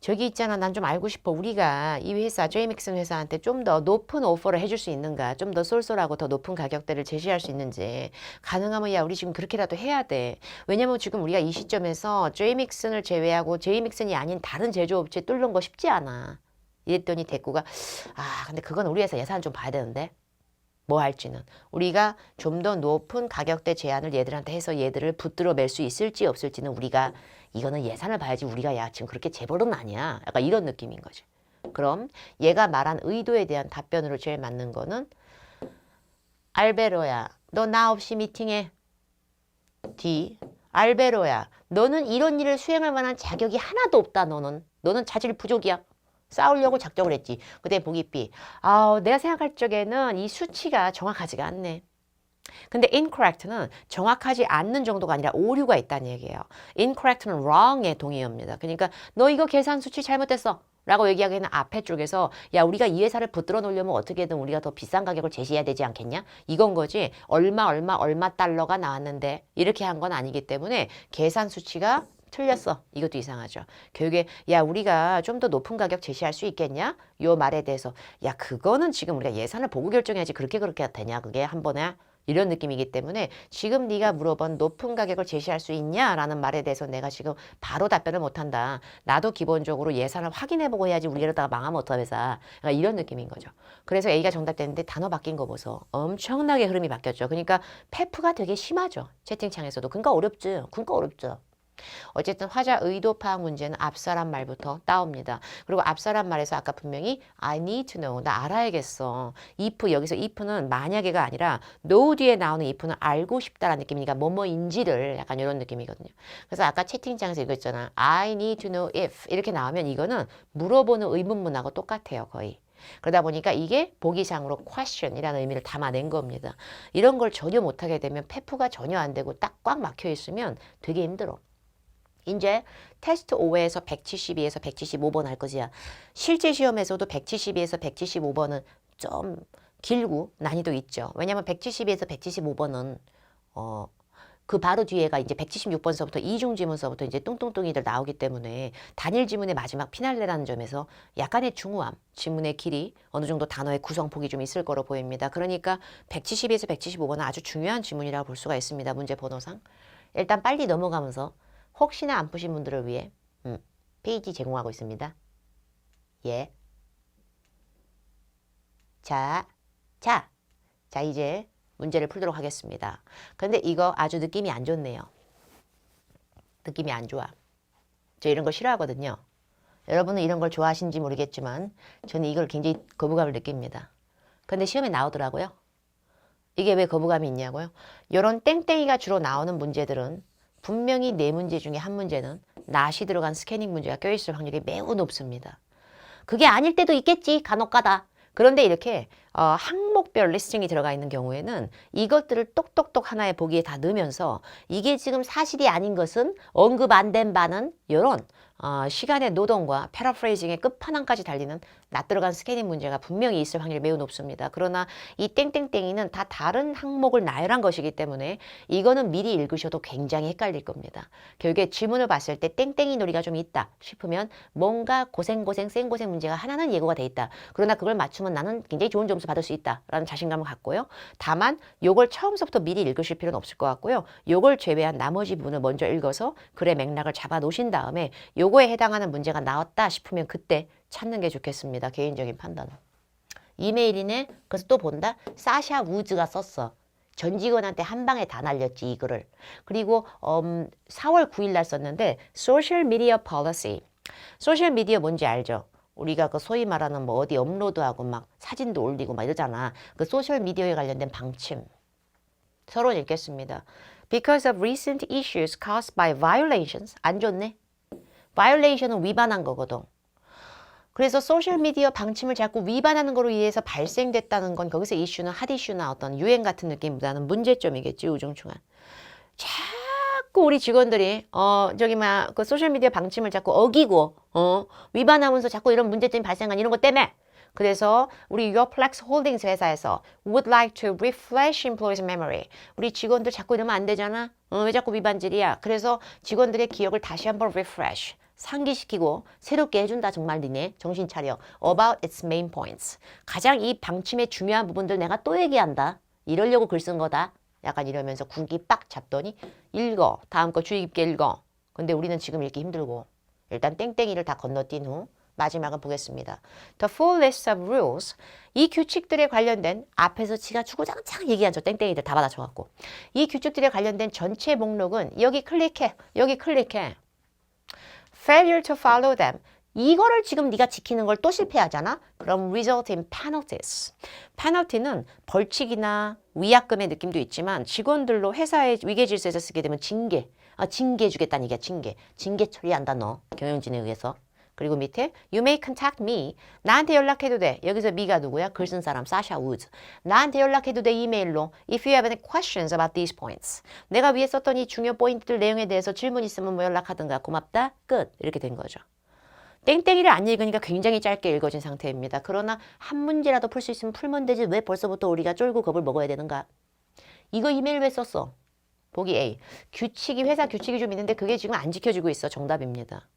저기 있잖아. 난 좀 알고 싶어. 우리가 이 회사, 제이믹슨 회사한테 좀 더 높은 오퍼를 해줄 수 있는가? 좀 더 쏠쏠하고 더 높은 가격대를 제시할 수 있는지. 가능하면 야, 우리 지금 그렇게라도 해야 돼. 왜냐면 지금 우리가 이 시점에서 제이믹슨을 제외하고 제이믹슨이 아닌 다른 제조업체 뚫는 거 쉽지 않아. 이랬더니 대꾸가 근데 그건 우리 회사 예산 좀 봐야 되는데. 뭐 할지는 우리가 좀 더 높은 가격대 제한을 얘들한테 해서 얘들을 붙들어 맬 수 있을지 없을지는 우리가 이거는 예산을 봐야지 우리가 야 지금 그렇게 재벌은 아니야. 약간 이런 느낌인 거지. 그럼 얘가 말한 의도에 대한 답변으로 제일 맞는 거는 알베로야 너 나 없이 미팅해. D 알베로야 너는 이런 일을 수행할 만한 자격이 하나도 없다. 너는 자질 부족이야. 싸우려고 작정을 했지. 그때 보기 B. 내가 생각할 적에는 이 수치가 정확하지가 않네. 근데 incorrect는 정확하지 않는 정도가 아니라 오류가 있다는 얘기예요. incorrect는 wrong의 동의어입니다. 그러니까 너 이거 계산 수치 잘못됐어. 라고 얘기하기에는 앞에 쪽에서 야 우리가 이 회사를 붙들어 놓으려면 어떻게든 우리가 더 비싼 가격을 제시해야 되지 않겠냐? 이건 거지. 얼마 달러가 나왔는데 이렇게 한 건 아니기 때문에 계산 수치가 틀렸어. 이것도 이상하죠. 교육에 야 우리가 좀 더 높은 가격 제시할 수 있겠냐? 요 말에 대해서 야 그거는 지금 우리가 예산을 보고 결정해야지 그렇게 되냐 그게 한 번에 이런 느낌이기 때문에 지금 네가 물어본 높은 가격을 제시할 수 있냐라는 말에 대해서 내가 지금 바로 답변을 못한다. 나도 기본적으로 예산을 확인해보고 해야지 우리 이러다가 망하면 어떡하면서 그러니까 이런 느낌인 거죠. 그래서 A가 정답됐는데 단어 바뀐 거 보소. 엄청나게 흐름이 바뀌었죠. 그러니까 페프가 되게 심하죠. 채팅창에서도. 그러니까 어렵죠. 어쨌든 화자 의도 파악 문제는 앞사람 말부터 따옵니다. 그리고 앞사람 말에서 아까 분명히 I need to know, 나 알아야겠어. if, 여기서 if는 만약에가 아니라 know 뒤에 나오는 if는 알고 싶다라는 느낌이니까 뭐뭐인지를 약간 이런 느낌이거든요. 그래서 아까 채팅창에서 이거 있잖아. I need to know if 이렇게 나오면 이거는 물어보는 의문문하고 똑같아요. 거의. 그러다 보니까 이게 보기상으로 question이라는 의미를 담아낸 겁니다. 이런 걸 전혀 못하게 되면 페프가 전혀 안 되고 딱 꽉 막혀 있으면 되게 힘들어. 이제 테스트 5에서 172에서 175번 할 거지야. 실제 시험에서도 172에서 175번은 좀 길고 난이도 있죠. 왜냐면 172에서 175번은 그 바로 뒤에가 이제 176번서부터 이중 지문서부터 이제 뚱뚱뚱이들 나오기 때문에 단일 지문의 마지막 피날레라는 점에서 약간의 중후함, 지문의 길이 어느 정도 단어의 구성폭이 좀 있을 거로 보입니다. 그러니까 172에서 175번은 아주 중요한 지문이라고 볼 수가 있습니다. 문제 번호상. 일단 빨리 넘어가면서 혹시나 안 푸신 분들을 위해 페이지 제공하고 있습니다. 예. 자, 이제 문제를 풀도록 하겠습니다. 근데 이거 아주 느낌이 안 좋네요. 느낌이 안 좋아. 저 이런 거 싫어하거든요. 여러분은 이런 걸 좋아하시는지 모르겠지만 저는 이걸 굉장히 거부감을 느낍니다. 근데 시험에 나오더라고요. 이게 왜 거부감이 있냐고요? 이런 땡땡이가 주로 나오는 문제들은 분명히 네 문제 중에 한 문제는 낫이 들어간 스캐닝 문제가 껴있을 확률이 매우 높습니다. 그게 아닐 때도 있겠지. 간혹가다. 그런데 이렇게 항목별 리스팅이 들어가 있는 경우에는 이것들을 똑똑똑 하나의 보기에 다 넣으면서 이게 지금 사실이 아닌 것은 언급 안 된 바는 이런 시간의 노동과 패러프레이징의 끝판왕까지 달리는 낯 들어간 스캐닝 문제가 분명히 있을 확률이 매우 높습니다. 그러나 이 땡땡땡이는 다 다른 항목을 나열한 것이기 때문에 이거는 미리 읽으셔도 굉장히 헷갈릴 겁니다. 결국에 지문을 봤을 때 땡땡이 놀이가 좀 있다 싶으면 뭔가 고생 생고생 문제가 하나는 예고가 돼 있다. 그러나 그걸 맞추면 나는 굉장히 좋은 점수 받을 수 있다라는 자신감을 갖고요. 다만 요걸 처음부터 미리 읽으실 필요는 없을 것 같고요. 요걸 제외한 나머지 부분을 먼저 읽어서 글의 맥락을 잡아 놓으신 다음에 요거에 해당하는 문제가 나왔다 싶으면 그때 찾는 게 좋겠습니다. 개인적인 판단은. 이메일이네. 그래서 또 본다. 사샤 우즈가 썼어. 전 직원한테 한 방에 다 날렸지 이 글을. 그리고 4월 9일 날 썼는데 소셜 미디어 policy. 소셜 미디어 뭔지 알죠? 우리가 그 소위 말하는 뭐 어디 업로드하고 막 사진도 올리고 막 이러잖아. 그 소셜 미디어에 관련된 방침. 서로 읽겠습니다. Because of recent issues caused by violations. 안 좋네. violation은 위반한 거거든. 그래서 소셜미디어 방침을 자꾸 위반하는 거로 인해서 발생됐다는 건 거기서 이슈는 핫 이슈나 어떤 유행 같은 느낌보다는 문제점이겠지. 우중충한. 자꾸 우리 직원들이 그 소셜미디어 방침을 자꾸 어기고 위반하면서 자꾸 이런 문제점이 발생한 이런 것 때문에 그래서 우리 Yourplex Holdings 회사에서 would like to refresh employees' memory. 우리 직원들 자꾸 이러면 안 되잖아. 왜 자꾸 위반질이야. 그래서 직원들의 기억을 다시 한번 refresh. 상기시키고 새롭게 해준다. 정말 니네 정신 차려. About its main points. 가장 이 방침의 중요한 부분들 내가 또 얘기한다. 이러려고 글 쓴 거다. 약간 이러면서 군기 빡 잡더니 읽어. 다음 거 주의 깊게 읽어. 근데 우리는 지금 읽기 힘들고 일단 땡땡이를 다 건너뛴 후 마지막은 보겠습니다. The full list of rules. 이 규칙들에 관련된 앞에서 지가 주구장창 얘기한 저 땡땡이들 다 받아쳐갖고 이 규칙들에 관련된 전체 목록은 여기 클릭해. 여기 클릭해. Failure to follow them. 이거를 지금 네가 지키는 걸 또 실패하잖아? 그럼 result in penalties. 페널티는 벌칙이나 위약금의 느낌도 있지만 직원들로 회사의 위계질서에서 쓰게 되면 징계. 징계 주겠다는 얘기야. 징계 처리한다 너. 경영진에 의해서. 그리고 밑에 You may contact me. 나한테 연락해도 돼. 여기서 me가 누구야? 글 쓴 사람 사샤 우즈. 나한테 연락해도 돼 이메일로. If you have any questions about these points. 내가 위에 썼던 이 중요 포인트들 내용에 대해서 질문 있으면 뭐 연락하든가. 고맙다. 끝. 이렇게 된 거죠. 땡땡이를 안 읽으니까 굉장히 짧게 읽어진 상태입니다. 그러나 한 문제라도 풀 수 있으면 풀면 되지 왜 벌써부터 우리가 쫄고 겁을 먹어야 되는가? 이거 이메일 왜 썼어? 보기 A. 회사 규칙이 좀 있는데 그게 지금 안 지켜지고 있어. 정답입니다.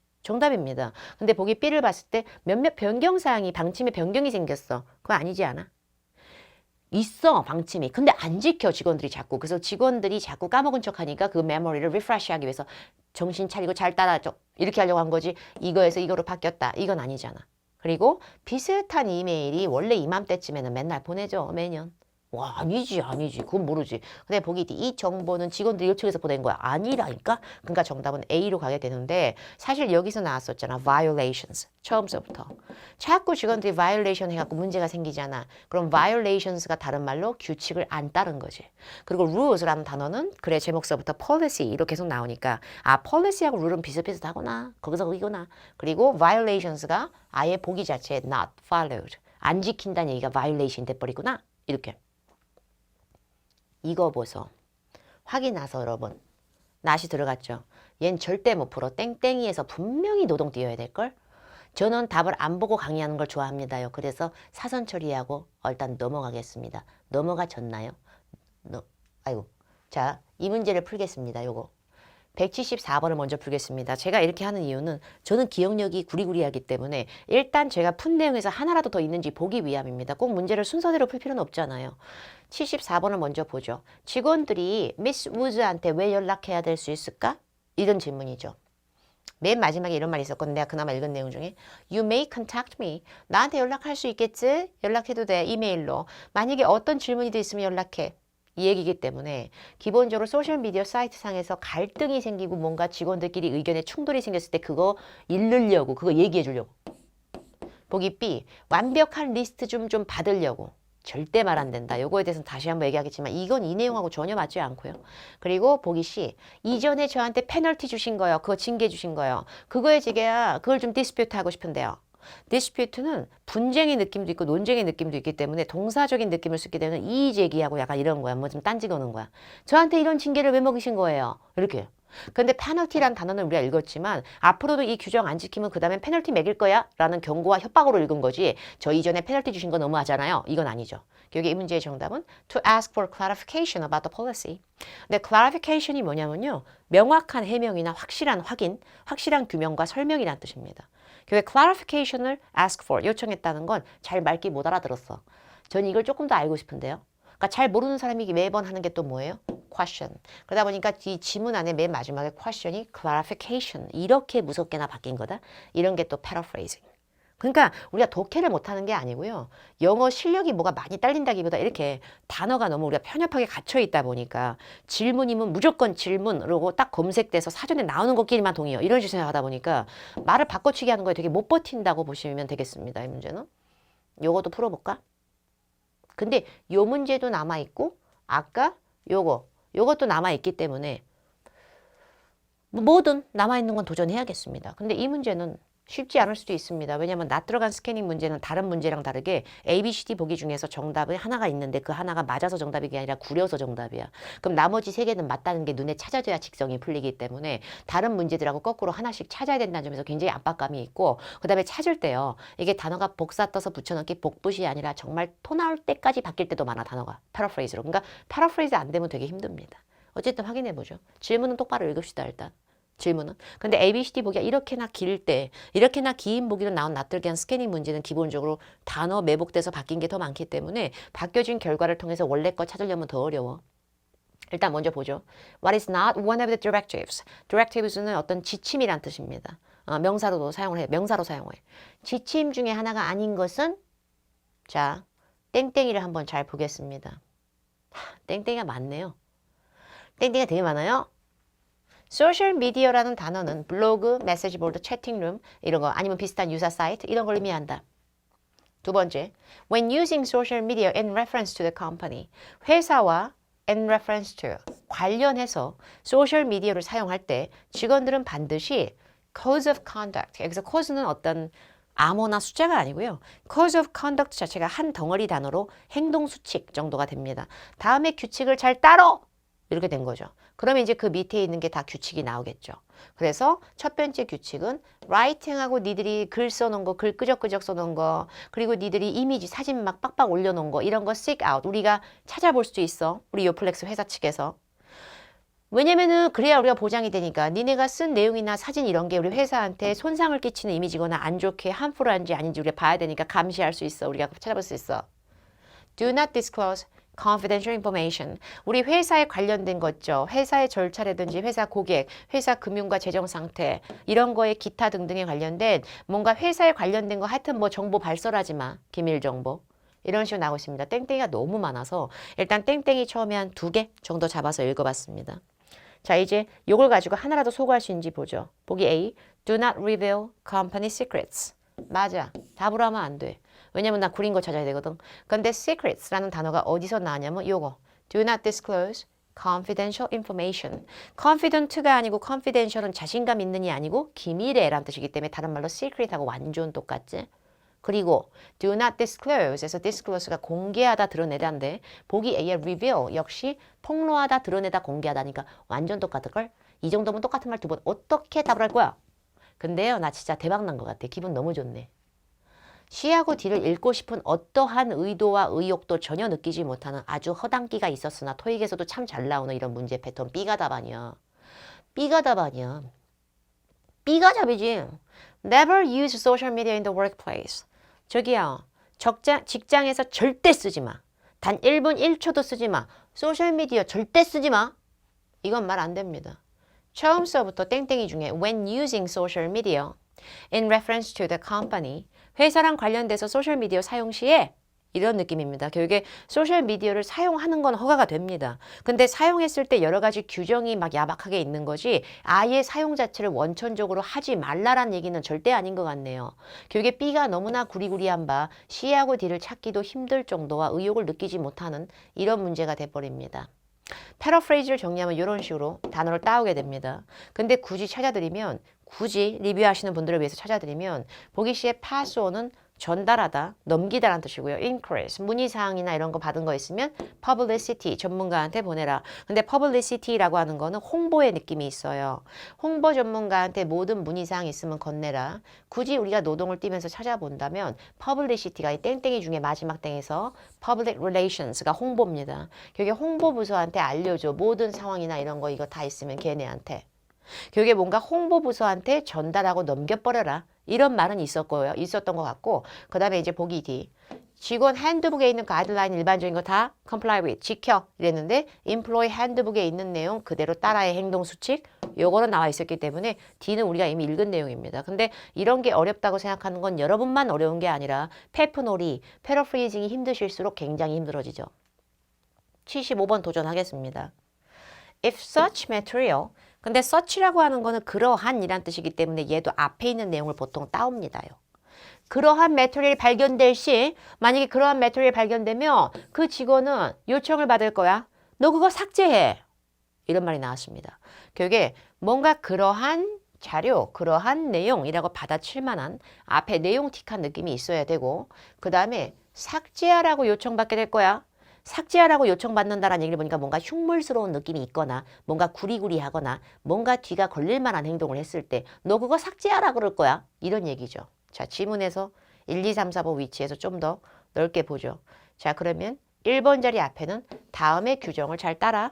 근데 보기 B를 봤을 때 몇몇 변경사항이 방침에 변경이 생겼어. 그거 아니지 않아? 있어 방침이. 근데 안 지켜 직원들이 자꾸. 그래서 직원들이 자꾸 까먹은 척하니까 그 메모리를 리프레시하기 위해서 정신 차리고 잘 따라줘. 이렇게 하려고 한 거지. 이거에서 이거로 바뀌었다. 이건 아니잖아. 그리고 비슷한 이메일이 원래 이맘때쯤에는 맨날 보내죠. 매년. 와 아니지 그건 모르지. 근데 보기 이 정보는 직원들이 요청해서 보낸 거야. 아니라니까. 그러니까 정답은 A로 가게 되는데 사실 여기서 나왔었잖아. violations. 처음서부터. 자꾸 직원들이 violation 해갖고 문제가 생기잖아. 그럼 violations가 다른 말로 규칙을 안 따른 거지. 그리고 rules라는 단어는 그래 제목서부터 policy 이렇게 계속 나오니까 policy하고 룰은 비슷비슷하구나. 거기서 거기구나. 그리고 violations가 아예 보기 자체에 not followed. 안 지킨다는 얘기가 violation 돼버리구나. 이렇게. 이거 보소. 확인하소 여러분. 낫이 들어갔죠. 얜 절대 못 풀어. 땡땡이에서 분명히 노동 띄어야 될걸. 저는 답을 안 보고 강의하는 걸 좋아합니다요. 그래서 사선 처리하고 일단 넘어가겠습니다. 넘어가졌나요? 아이고. 자, 이 문제를 풀겠습니다. 요거. 174번을 먼저 풀겠습니다. 제가 이렇게 하는 이유는 저는 기억력이 구리구리하기 때문에 일단 제가 푼 내용에서 하나라도 더 있는지 보기 위함입니다. 꼭 문제를 순서대로 풀 필요는 없잖아요. 74번을 먼저 보죠. 직원들이 미스 우즈한테 왜 연락해야 될 수 있을까? 이런 질문이죠. 맨 마지막에 이런 말이 있었거든. 내가 그나마 읽은 내용 중에 You may contact me. 나한테 연락할 수 있겠지? 연락해도 돼. 이메일로. 만약에 어떤 질문이 있으면 연락해. 이 얘기이기 때문에 기본적으로 소셜미디어 사이트 상에서 갈등이 생기고 뭔가 직원들끼리 의견에 충돌이 생겼을 때 그거 읽으려고 그거 얘기해 주려고. 보기 B. 완벽한 리스트 좀 받으려고. 절대 말 안 된다. 요거에 대해서는 다시 한번 얘기하겠지만 이건 이 내용하고 전혀 맞지 않고요. 그리고 보기 C. 이전에 저한테 페널티 주신 거요. 그거 징계 주신 거요. 그거에 제가 그걸 좀 디스퓨트 하고 싶은데요. dispute는 분쟁의 느낌도 있고 논쟁의 느낌도 있기 때문에 동사적인 느낌을 쓰게 되면 이의 제기하고 약간 이런 거야. 뭐 좀 딴지 거는 거야. 저한테 이런 징계를 왜 먹이신 거예요? 이렇게. 근데 페널티란 단어는 우리가 읽었지만 앞으로도 이 규정 안 지키면 그 다음엔 페널티 매길 거야 라는 경고와 협박으로 읽은 거지 저 이전에 페널티 주신 거 너무하잖아요. 이건 아니죠. 여기 이 문제의 정답은 to ask for clarification about the policy. 근데 clarification이 뭐냐면요. 명확한 해명이나 확실한 확인, 확실한 규명과 설명이란 뜻입니다. 교회 clarification을 ask for 요청했다는 건 잘 맑게 못 알아들었어. 전 이걸 조금 더 알고 싶은데요. 그러니까 잘 모르는 사람이 매번 하는 게 또 뭐예요? question. 그러다 보니까 이 지문 안에 맨 마지막에 question이 clarification. 이렇게 무섭게나 바뀐 거다. 이런 게 또 paraphrasing. 그러니까 우리가 독해를 못하는 게 아니고요. 영어 실력이 뭐가 많이 딸린다기보다 이렇게 단어가 너무 우리가 편협하게 갇혀 있다 보니까 질문이면 무조건 질문 그러고 딱 검색돼서 사전에 나오는 것끼리만 동의해요. 이런 식으로 생각하다 보니까 말을 바꿔치기 하는 거에 되게 못 버틴다고 보시면 되겠습니다. 이 문제는. 요것도 풀어볼까? 근데 요 문제도 남아있고 아까 요것도 남아있기 때문에 뭐든 남아있는 건 도전해야겠습니다. 근데 이 문제는 쉽지 않을 수도 있습니다. 왜냐하면 나 들어간 스캐닝 문제는 다른 문제랑 다르게 A, B, C, D 보기 중에서 정답이 하나가 있는데 그 하나가 맞아서 정답이 아니라 구려서 정답이야. 그럼 나머지 세 개는 맞다는 게 눈에 찾아져야 직성이 풀리기 때문에 다른 문제들하고 거꾸로 하나씩 찾아야 된다는 점에서 굉장히 압박감이 있고 그 다음에 찾을 때요. 이게 단어가 복사 떠서 붙여넣기 복붙이 아니라 정말 토 나올 때까지 바뀔 때도 많아 단어가. 패러프레이즈로. 그러니까 패러프레이즈 안 되면 되게 힘듭니다. 어쨌든 확인해보죠. 질문은 똑바로 읽읍시다 일단. 질문은. 근데 A, B, C, D 보기가 이렇게나 길 때, 이렇게나 긴 보기로 나온 낯들게 한 스캐닝 문제는 기본적으로 단어 매복돼서 바뀐 게 더 많기 때문에 바뀌어진 결과를 통해서 원래 거 찾으려면 더 어려워. 일단 먼저 보죠. What is not one of the directives? Directives는 어떤 지침이란 뜻입니다. 명사로도 사용을 해. 명사로 사용해. 지침 중에 하나가 아닌 것은 자, 땡땡이를 한번 잘 보겠습니다. 땡땡이가 많네요. 땡땡이가 되게 많아요. 소셜 미디어라는 단어는 블로그, 메시지보드, 채팅룸 이런 거 아니면 비슷한 유사 사이트 이런 걸 의미한다. 두 번째, when using social media in reference to the company, 회사와 in reference to 관련해서 소셜 미디어를 사용할 때 직원들은 반드시 code of conduct, 여기서 code는 어떤 암호나 숫자가 아니고요. code of conduct 자체가 한 덩어리 단어로 행동 수칙 정도가 됩니다. 다음에 규칙을 잘 따라! 이렇게 된 거죠. 그러면 이제 그 밑에 있는 게 다 규칙이 나오겠죠. 그래서 첫 번째 규칙은 writing하고 니들이 글 써놓은 거, 글 끄적끄적 써놓은 거, 그리고 니들이 이미지, 사진 막 빡빡 올려놓은 거 이런 거 seek out. 우리가 찾아볼 수도 있어. 우리 요플렉스 회사 측에서. 왜냐면은 그래야 우리가 보장이 되니까 니네가 쓴 내용이나 사진 이런 게 우리 회사한테 손상을 끼치는 이미지거나 안 좋게 함풀한지 아닌지 우리가 봐야 되니까 감시할 수 있어. 우리가 찾아볼 수 있어. Do not disclose confidential information. 우리 회사에 관련된 거죠. 회사의 절차라든지 회사 고객, 회사 금융과 재정 상태 이런 거에 기타 등등에 관련된 뭔가 회사에 관련된 거 하여튼 뭐 정보 발설하지 마. 기밀 정보. 이런 식으로 나오고 있습니다. 땡땡이가 너무 많아서 일단 땡땡이 처음에 한 2개 정도 잡아서 읽어봤습니다. 자 이제 이걸 가지고 하나라도 소거할 수 있는지 보죠. 보기 A. Do not reveal company secrets. 맞아. 답으로 하면 안 돼. 왜냐면 나 구린 거 찾아야 되거든. 근데 secrets라는 단어가 어디서 나왔냐면 요거. Do not disclose confidential information. confident가 아니고 confidential은 자신감 있는이 아니고 기밀해라는 뜻이기 때문에 다른 말로 secret하고 완전 똑같지. 그리고 do not disclose에서 disclose가 공개하다 드러내다인데 보기 A의 reveal 역시 폭로하다 드러내다 공개하다니까 완전 똑같을걸? 이 정도면 똑같은 말 2번 어떻게 답을 할 거야? 근데요 나 진짜 대박난 것 같아. 기분 너무 좋네. C하고 D를 읽고 싶은 어떠한 의도와 의욕도 전혀 느끼지 못하는 아주 허당기가 있었으나 토익에서도 참 잘 나오는 이런 문제 패턴 B가 답아니야. B가 답아니야. B가 답이지. Never use social media in the workplace. 저기요. 직장에서 절대 쓰지 마. 단 1분 1초도 쓰지 마. 소셜미디어 절대 쓰지 마. 이건 말 안 됩니다. 처음서부터 땡땡이 중에 when using social media in reference to the company 회사랑 관련돼서 소셜미디어 사용 시에 이런 느낌입니다. 결국에 소셜미디어를 사용하는 건 허가가 됩니다. 근데 사용했을 때 여러 가지 규정이 막 야박하게 있는 거지 아예 사용 자체를 원천적으로 하지 말라란 얘기는 절대 아닌 것 같네요. 결국에 B가 너무나 구리구리한 바 C하고 D를 찾기도 힘들 정도와 의욕을 느끼지 못하는 이런 문제가 돼버립니다. 패러프레이즈를 정리하면 이런 식으로 단어를 따오게 됩니다. 근데 굳이 찾아드리면 굳이 리뷰하시는 분들을 위해서 찾아드리면 보기 시에 pass on은 전달하다, 넘기다라는 뜻이고요. increase, 문의사항이나 이런 거 받은 거 있으면 publicity, 전문가한테 보내라. 근데 publicity라고 하는 거는 홍보의 느낌이 있어요. 홍보 전문가한테 모든 문의사항 있으면 건네라. 굳이 우리가 노동을 뛰면서 찾아본다면 publicity가 이 땡땡이 중에 마지막 땡에서 public relations가 홍보입니다. 그게 홍보부서한테 알려줘. 모든 상황이나 이런 거 이거 다 있으면 걔네한테. 그게 뭔가 홍보부서한테 전달하고 넘겨버려라. 이런 말은 있었던 것 같고 그 다음에 이제 보기 D. 직원 핸드북에 있는 가이드라인 일반적인 거 다 comply with, 지켜 이랬는데 employee 핸드북에 있는 내용 그대로 따라의 행동 수칙 요거는 나와 있었기 때문에 D는 우리가 이미 읽은 내용입니다. 근데 이런 게 어렵다고 생각하는 건 여러분만 어려운 게 아니라 페프놀이, 패러프레이징이 힘드실수록 굉장히 힘들어지죠. 75번 도전하겠습니다. If such material 근데 such라고 하는 거는 그러한이란 뜻이기 때문에 얘도 앞에 있는 내용을 보통 따옵니다요. 그러한 매트리얼이 발견될 시 만약에 그러한 매트리얼이 발견되면 그 직원은 요청을 받을 거야. 너 그거 삭제해. 이런 말이 나왔습니다. 그게 뭔가 그러한 자료, 그러한 내용이라고 받아칠 만한 앞에 내용 틱한 느낌이 있어야 되고 그 다음에 삭제하라고 요청받게 될 거야. 삭제하라고 요청받는다라는 얘기를 보니까 뭔가 흉물스러운 느낌이 있거나 뭔가 구리구리하거나 뭔가 뒤가 걸릴 만한 행동을 했을 때 너 그거 삭제하라 그럴 거야. 이런 얘기죠. 자, 지문에서 1, 2, 3, 4번 위치에서 좀 더 넓게 보죠. 자, 그러면 1번 자리 앞에는 다음의 규정을 잘 따라.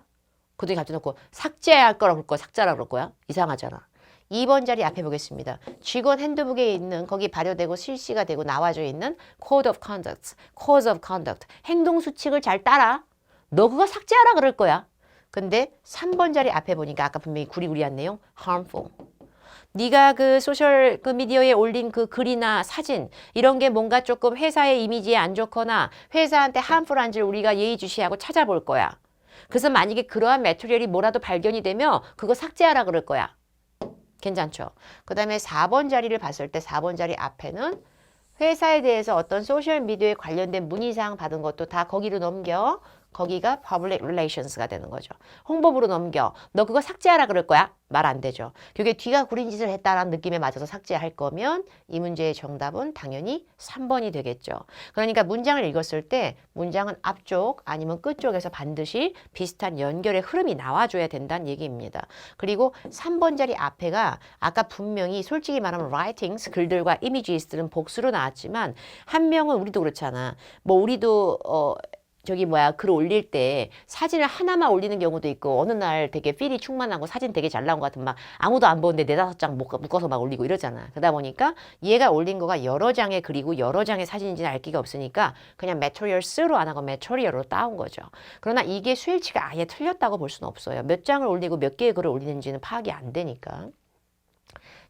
그중에 갑자기 놓고 삭제할 거라고 그럴 거야. 삭제하라 그럴 거야. 이상하잖아. 2번 자리 앞에 보겠습니다. 직원 핸드북에 있는 거기 발효되고 실시가 되고 나와져 있는 Code of Conduct, Codes of Conduct, 행동 수칙을 잘 따라. 너 그거 삭제하라 그럴 거야. 근데 3번 자리 앞에 보니까 아까 분명히 구리구리한 내용, harmful. 네가 그 소셜 그 미디어에 올린 그 글이나 사진 이런 게 뭔가 조금 회사의 이미지에 안 좋거나 회사한테 harmful한지를 우리가 예의주시하고 찾아볼 거야. 그래서 만약에 그러한 매트리얼이 뭐라도 발견이 되면 그거 삭제하라 그럴 거야. 괜찮죠? 그 다음에 4번 자리를 봤을 때 4번 자리 앞에는 회사에 대해서 어떤 소셜미디어에 관련된 문의사항 받은 것도 다 거기로 넘겨. 거기가 public relations가 되는 거죠. 홍보부로 넘겨. 너 그거 삭제하라 그럴 거야? 말 안 되죠. 그게 뒤가 구린 짓을 했다라는 느낌에 맞아서 삭제할 거면 이 문제의 정답은 당연히 3번이 되겠죠. 그러니까 문장을 읽었을 때 문장은 앞쪽 아니면 끝쪽에서 반드시 비슷한 연결의 흐름이 나와줘야 된다는 얘기입니다. 그리고 3번 자리 앞에가 아까 분명히 솔직히 말하면 writings, 글들과 images들은 복수로 나왔지만 한 명은 우리도 그렇잖아. 뭐 우리도 글 올릴 때 사진을 하나만 올리는 경우도 있고 어느 날 되게 필이 충만하고 사진 되게 잘 나온 것 같은 막 아무도 안 보는데 4-5장 묶어서 막 올리고 이러잖아. 그러다 보니까 얘가 올린 거가 여러 장의 글이고 여러 장의 사진인지는 알 기가 없으니까 그냥 materials로 안 하고 material로 따온 거죠. 그러나 이게 수일치가 아예 틀렸다고 볼 수는 없어요. 몇 장을 올리고 몇 개의 글을 올리는지는 파악이 안 되니까.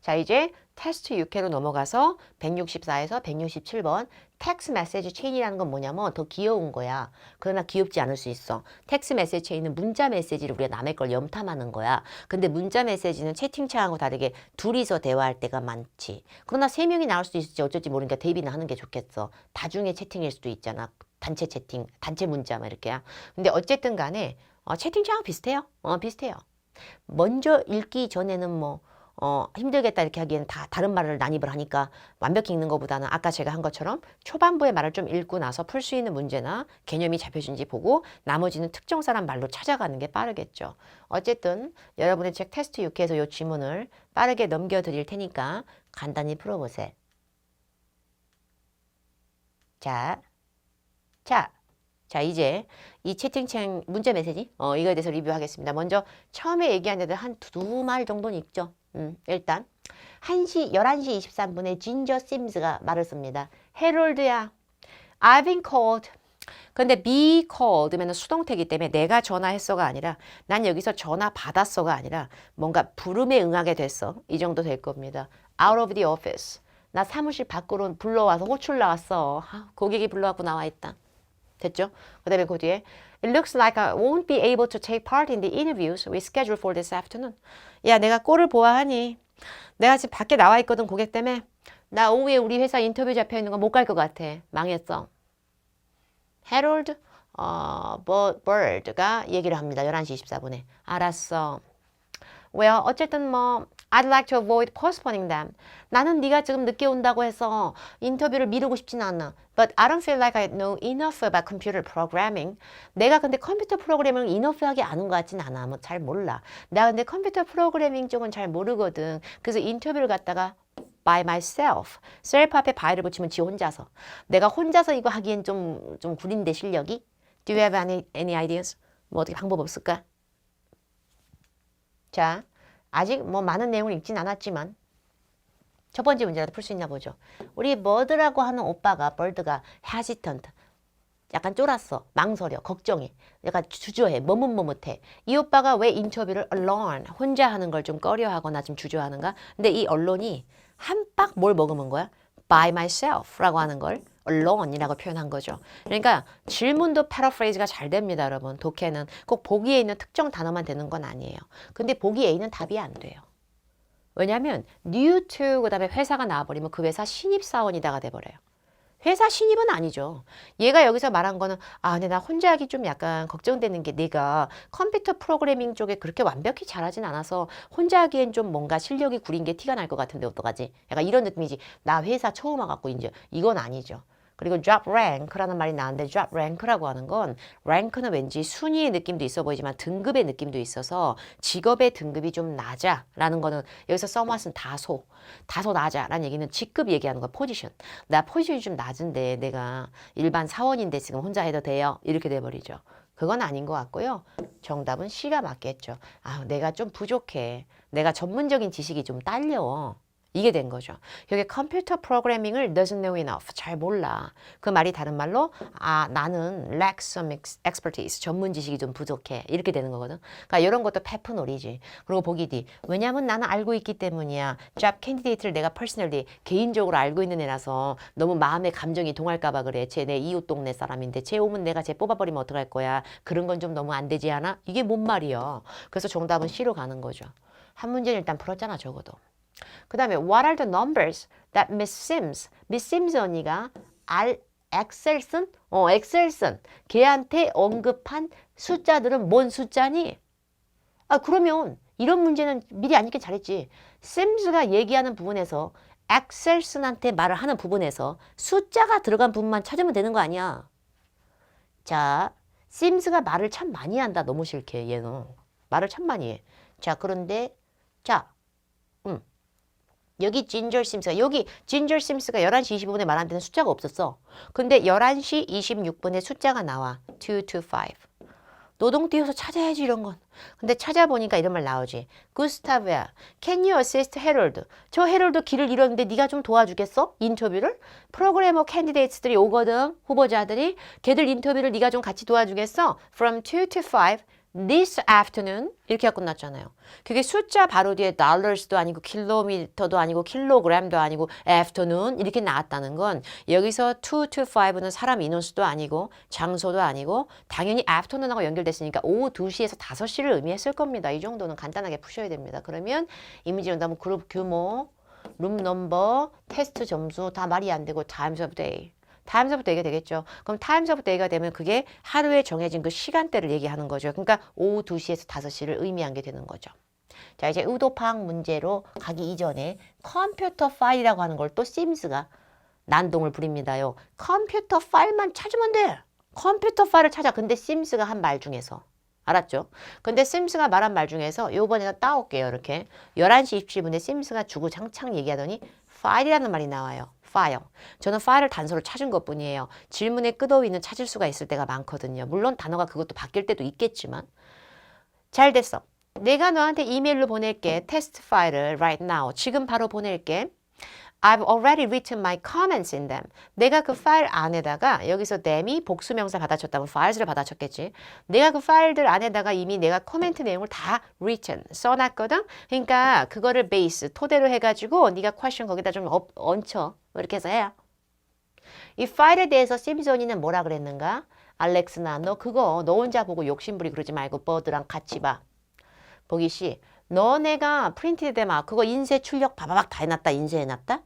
자, 이제 테스트 6회로 넘어가서 164에서 167번 텍스트 메시지 체인이라는 건 뭐냐면 더 귀여운 거야. 그러나 귀엽지 않을 수 있어. 텍스트 메시지 체인은 문자 메시지를 우리가 남의 걸 염탐하는 거야. 근데 문자 메시지는 채팅창하고 다르게 둘이서 대화할 때가 많지. 그러나 3명이 나올 수도 있을지 어쩔지 모르니까 대비는 하는 게 좋겠어. 다중의 채팅일 수도 있잖아. 단체 채팅, 단체 문자 막 이렇게야. 근데 어쨌든 간에 채팅창하고 비슷해요. 비슷해요. 먼저 읽기 전에는 힘들겠다 이렇게 하기에는 다 다른 말을 난입을 하니까 완벽히 읽는 것보다는 아까 제가 한 것처럼 초반부의 말을 좀 읽고 나서 풀 수 있는 문제나 개념이 잡혀진지 보고 나머지는 특정 사람 말로 찾아가는 게 빠르겠죠. 어쨌든 여러분의 책 테스트 6회에서 이 지문을 빠르게 넘겨드릴 테니까 간단히 풀어보세요. 자, 이제 이 채팅창 문자 메시지 이거에 대해서 리뷰하겠습니다. 먼저 처음에 얘기한 데들 한 두 말 정도는 있죠. 일단 11시 23분에 진저 심스가 말을 씁니다. 해롤드야, I've been called. 근데 be called면 수동태이기 때문에 내가 전화했어가 아니라 난 여기서 전화 받았어가 아니라 뭔가 부름에 응하게 됐어. 이 정도 될 겁니다. Out of the office. 나 사무실 밖으로 불러와서 호출 나왔어. 고객이 불러갖고 나와 있다. 됐죠? 그 다음에 그 뒤에 It looks like I won't be able to take part in the interviews we scheduled for this afternoon. 야, 내가 꼴을 보아하니 내가 지금 밖에 나와 있거든, 고객 때문에. 나 오후에 우리 회사 인터뷰 잡혀있는 거 못 갈 것 같아. 망했어. Harold Bird가 얘기를 합니다. 11시 24분에. 알았어. Well, 어쨌든 I'd like to avoid postponing them. 나는 네가 지금 늦게 온다고 해서 인터뷰를 미루고 싶진 않아. But I don't feel like I know enough about computer programming. 내가 근데 컴퓨터 프로그래밍을 enough하게 아는 것 같진 않아. 뭐 잘 몰라. 나 근데 컴퓨터 프로그래밍 쪽은 잘 모르거든. 그래서 인터뷰를 갖다가 by myself. self 앞에 by를 붙이면 지 혼자서. 내가 혼자서 이거 하기엔 좀 구린데 실력이. Do you have any ideas? 뭐 어떻게 방법 없을까? 자, 아직 뭐 많은 내용을 읽진 않았지만 첫 번째 문제라도 풀 수 있나 보죠. 우리 버드라고 하는 오빠가 버드가 hesitant. 약간 쫄았어. 망설여. 걱정해. 약간 주저해. 머뭇머뭇해. 이 오빠가 왜 인터뷰를 alone, 혼자 하는 걸 좀 꺼려하거나 좀 주저하는가? 근데 이 언론이 한 박 뭘 먹으면 거야? by myself 라고 하는 걸 alone이라고 표현한 거죠. 그러니까 질문도 패러프레이즈가 잘 됩니다, 여러분. 독해는 꼭 보기에 있는 특정 단어만 되는 건 아니에요. 근데 보기 A는 답이 안 돼요. 왜냐하면 due to 그다음에 회사가 나와버리면 그 회사 신입사원이다가 돼버려요. 회사 신입은 아니죠. 얘가 여기서 말한 거는 근데 나 혼자 하기 좀 약간 걱정되는 게 내가 컴퓨터 프로그래밍 쪽에 그렇게 완벽히 잘하진 않아서 혼자 하기엔 좀 뭔가 실력이 구린 게 티가 날 것 같은데 어떡하지? 약간 이런 느낌이지. 나 회사 처음 와갖고 이제 이건 아니죠. 그리고 job rank라는 말이 나왔는데 job rank라고 하는 건 rank는 왠지 순위의 느낌도 있어 보이지만 등급의 느낌도 있어서 직업의 등급이 좀 낮아라는 거는 여기서 써맛은 다소 낮아라는 얘기는 직급 얘기하는 거야. 포지션. 나 포지션이 좀 낮은데 내가 일반 사원인데 지금 혼자 해도 돼요? 이렇게 돼버리죠. 그건 아닌 것 같고요. 정답은 C가 맞겠죠. 내가 좀 부족해. 내가 전문적인 지식이 좀 딸려. 이게 된 거죠. 여기 컴퓨터 프로그래밍을 doesn't know enough. 잘 몰라. 그 말이 다른 말로 나는 lack some expertise. 전문 지식이 좀 부족해. 이렇게 되는 거거든. 그러니까 이런 것도 페프놀이지. 그리고 보기 D. 왜냐면 나는 알고 있기 때문이야. job candidate를 내가 personally 개인적으로 알고 있는 애라서 너무 마음의 감정이 동할까 봐 그래. 쟤 내 이웃 동네 사람인데 쟤 오면 내가 쟤 뽑아버리면 어떡할 거야. 그런 건 좀 너무 안 되지 않아? 이게 뭔 말이야. 그래서 정답은 C로 가는 거죠. 한 문제는 일단 풀었잖아, 적어도. 그 다음에 What are the numbers that Miss Sims 언니가 엑셀슨? 엑셀슨 걔한테 언급한 숫자들은 뭔 숫자니? 그러면 이런 문제는 미리 안 읽길 잘했지. 심스가 얘기하는 부분에서 엑셀슨한테 말을 하는 부분에서 숫자가 들어간 부분만 찾으면 되는 거 아니야. 자, 심스가 말을 참 많이 한다. 너무 싫게 얘는. 말을 참 많이 해. 자, 그런데 여기 진저 심스가 11시 25분에 말한 데는 숫자가 없었어. 근데 11시 26분에 숫자가 나와. 2 to 5. 노동 뛰어서 찾아야지 이런 건. 근데 찾아보니까 이런 말 나오지. 구스타브야, can you assist Harold? 저 해롤드 길을 잃었는데 네가 좀 도와주겠어? 인터뷰를? 프로그래머 캔디데이트들이 오거든. 후보자들이. 걔들 인터뷰를 네가 좀 같이 도와주겠어? From 2 to 5. This afternoon 이렇게 하고 끝났잖아요. 그게 숫자 바로 뒤에 dollars도 아니고 킬로미터도 아니고 킬로그램도 아니고 afternoon 이렇게 나왔다는 건 여기서 2 to 5는 사람 인원수도 아니고 장소도 아니고 당연히 afternoon하고 연결됐으니까 오후 2시에서 5시를 의미했을 겁니다. 이 정도는 간단하게 푸셔야 됩니다. 그러면 이미지 정답은 그룹 규모, 룸 넘버, 테스트 점수 다 말이 안 되고 times of day. times of day가 되겠죠. 그럼 times of day가 되면 그게 하루에 정해진 그 시간대를 얘기하는 거죠. 그러니까 오후 2시에서 5시를 의미한 게 되는 거죠. 자, 이제 의도 파악 문제로 가기 이전에 컴퓨터 파일이라고 하는 걸 또 심스가 난동을 부립니다요. 컴퓨터 파일만 찾으면 돼. 컴퓨터 파일을 찾아. 근데 심스가 한 말 중에서. 알았죠? 근데 심스가 말한 말 중에서 요번에는 따올게요. 이렇게 11시 27분에 심스가 주구장창 얘기하더니 파일이라는 말이 나와요. 파일. 저는 파일을 단서로 찾은 것뿐이에요. 질문의 끝어휘는 찾을 수가 있을 때가 많거든요. 물론 단어가 그것도 바뀔 때도 있겠지만. 잘 됐어. 내가 너한테 이메일로 보낼게. 테스트 파일을 right now. 지금 바로 보낼게. I've already written my comments in them. 내가 그 파일 안에다가 여기서 them이 복수명사 받아쳤다면 files를 받아쳤겠지. 내가 그 파일들 안에다가 이미 내가 코멘트 내용을 다 written, 써놨거든. 그러니까 그거를 베이스, 토대로 해가지고 네가 question 거기다 좀 얹혀. 이렇게 해서 해요. 이 파일에 대해서 심슨이는 뭐라 그랬는가? 알렉스나 너 그거 너 혼자 보고 욕심부리 그러지 말고 버드랑 같이 봐. 보기 C. 너네가 프린트 데마 그거 인쇄 출력 바바박 다 해놨다. 인쇄해놨다.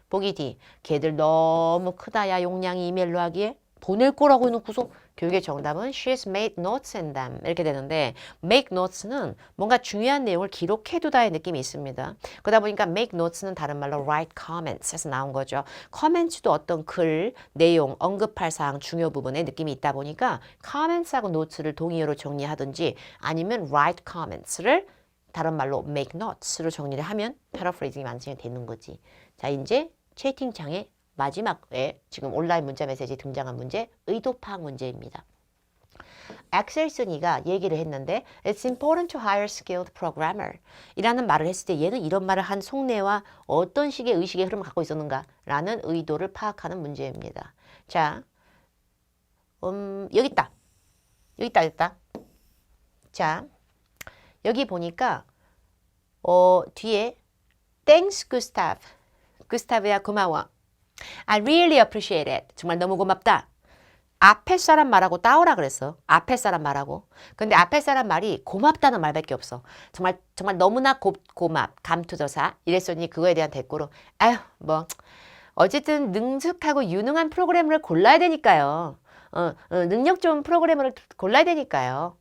보기 D. 걔들 너무 크다. 야 용량이 이메일로 하기에. 보낼 거라고 해놓고서 교육의 정답은 she's made notes in them 이렇게 되는데 make notes는 뭔가 중요한 내용을 기록해두다의 느낌이 있습니다. 그러다 보니까 make notes는 다른 말로 write comments에서 나온 거죠. comments도 어떤 글, 내용, 언급할 사항, 중요 부분의 느낌이 있다 보니까 comments하고 notes를 동의어로 정리하든지 아니면 write comments를 다른 말로 make notes로 정리를 하면 paraphrasing이 완성이 되는 거지. 자, 이제 채팅창에 마지막에 지금 온라인 문자 메시지 등장한 문제, 의도 파악 문제입니다. 엑셀슨이가 얘기를 했는데 It's important to hire skilled programmer 이라는 말을 했을 때 얘는 이런 말을 한 속내와 어떤 식의 의식의 흐름을 갖고 있었는가 라는 의도를 파악하는 문제입니다. 자, 여기 있다. 여기 있다. 자, 여기 보니까 뒤에 Thanks, Gustav. 구스타브야 고마워. I really appreciate it. 정말 너무 고맙다. 앞에 사람 말하고 따오라 그랬어. 앞에 사람 말하고. 근데 앞에 사람 말이 고맙다는 말밖에 없어. 정말 너무나 고맙. 감투더사. 이랬으니 그거에 대한 대꾸로 아휴 뭐 어쨌든 능숙하고 유능한 프로그래머를 골라야 되니까요. 능력 좋은 프로그래머를 골라야 되니까요.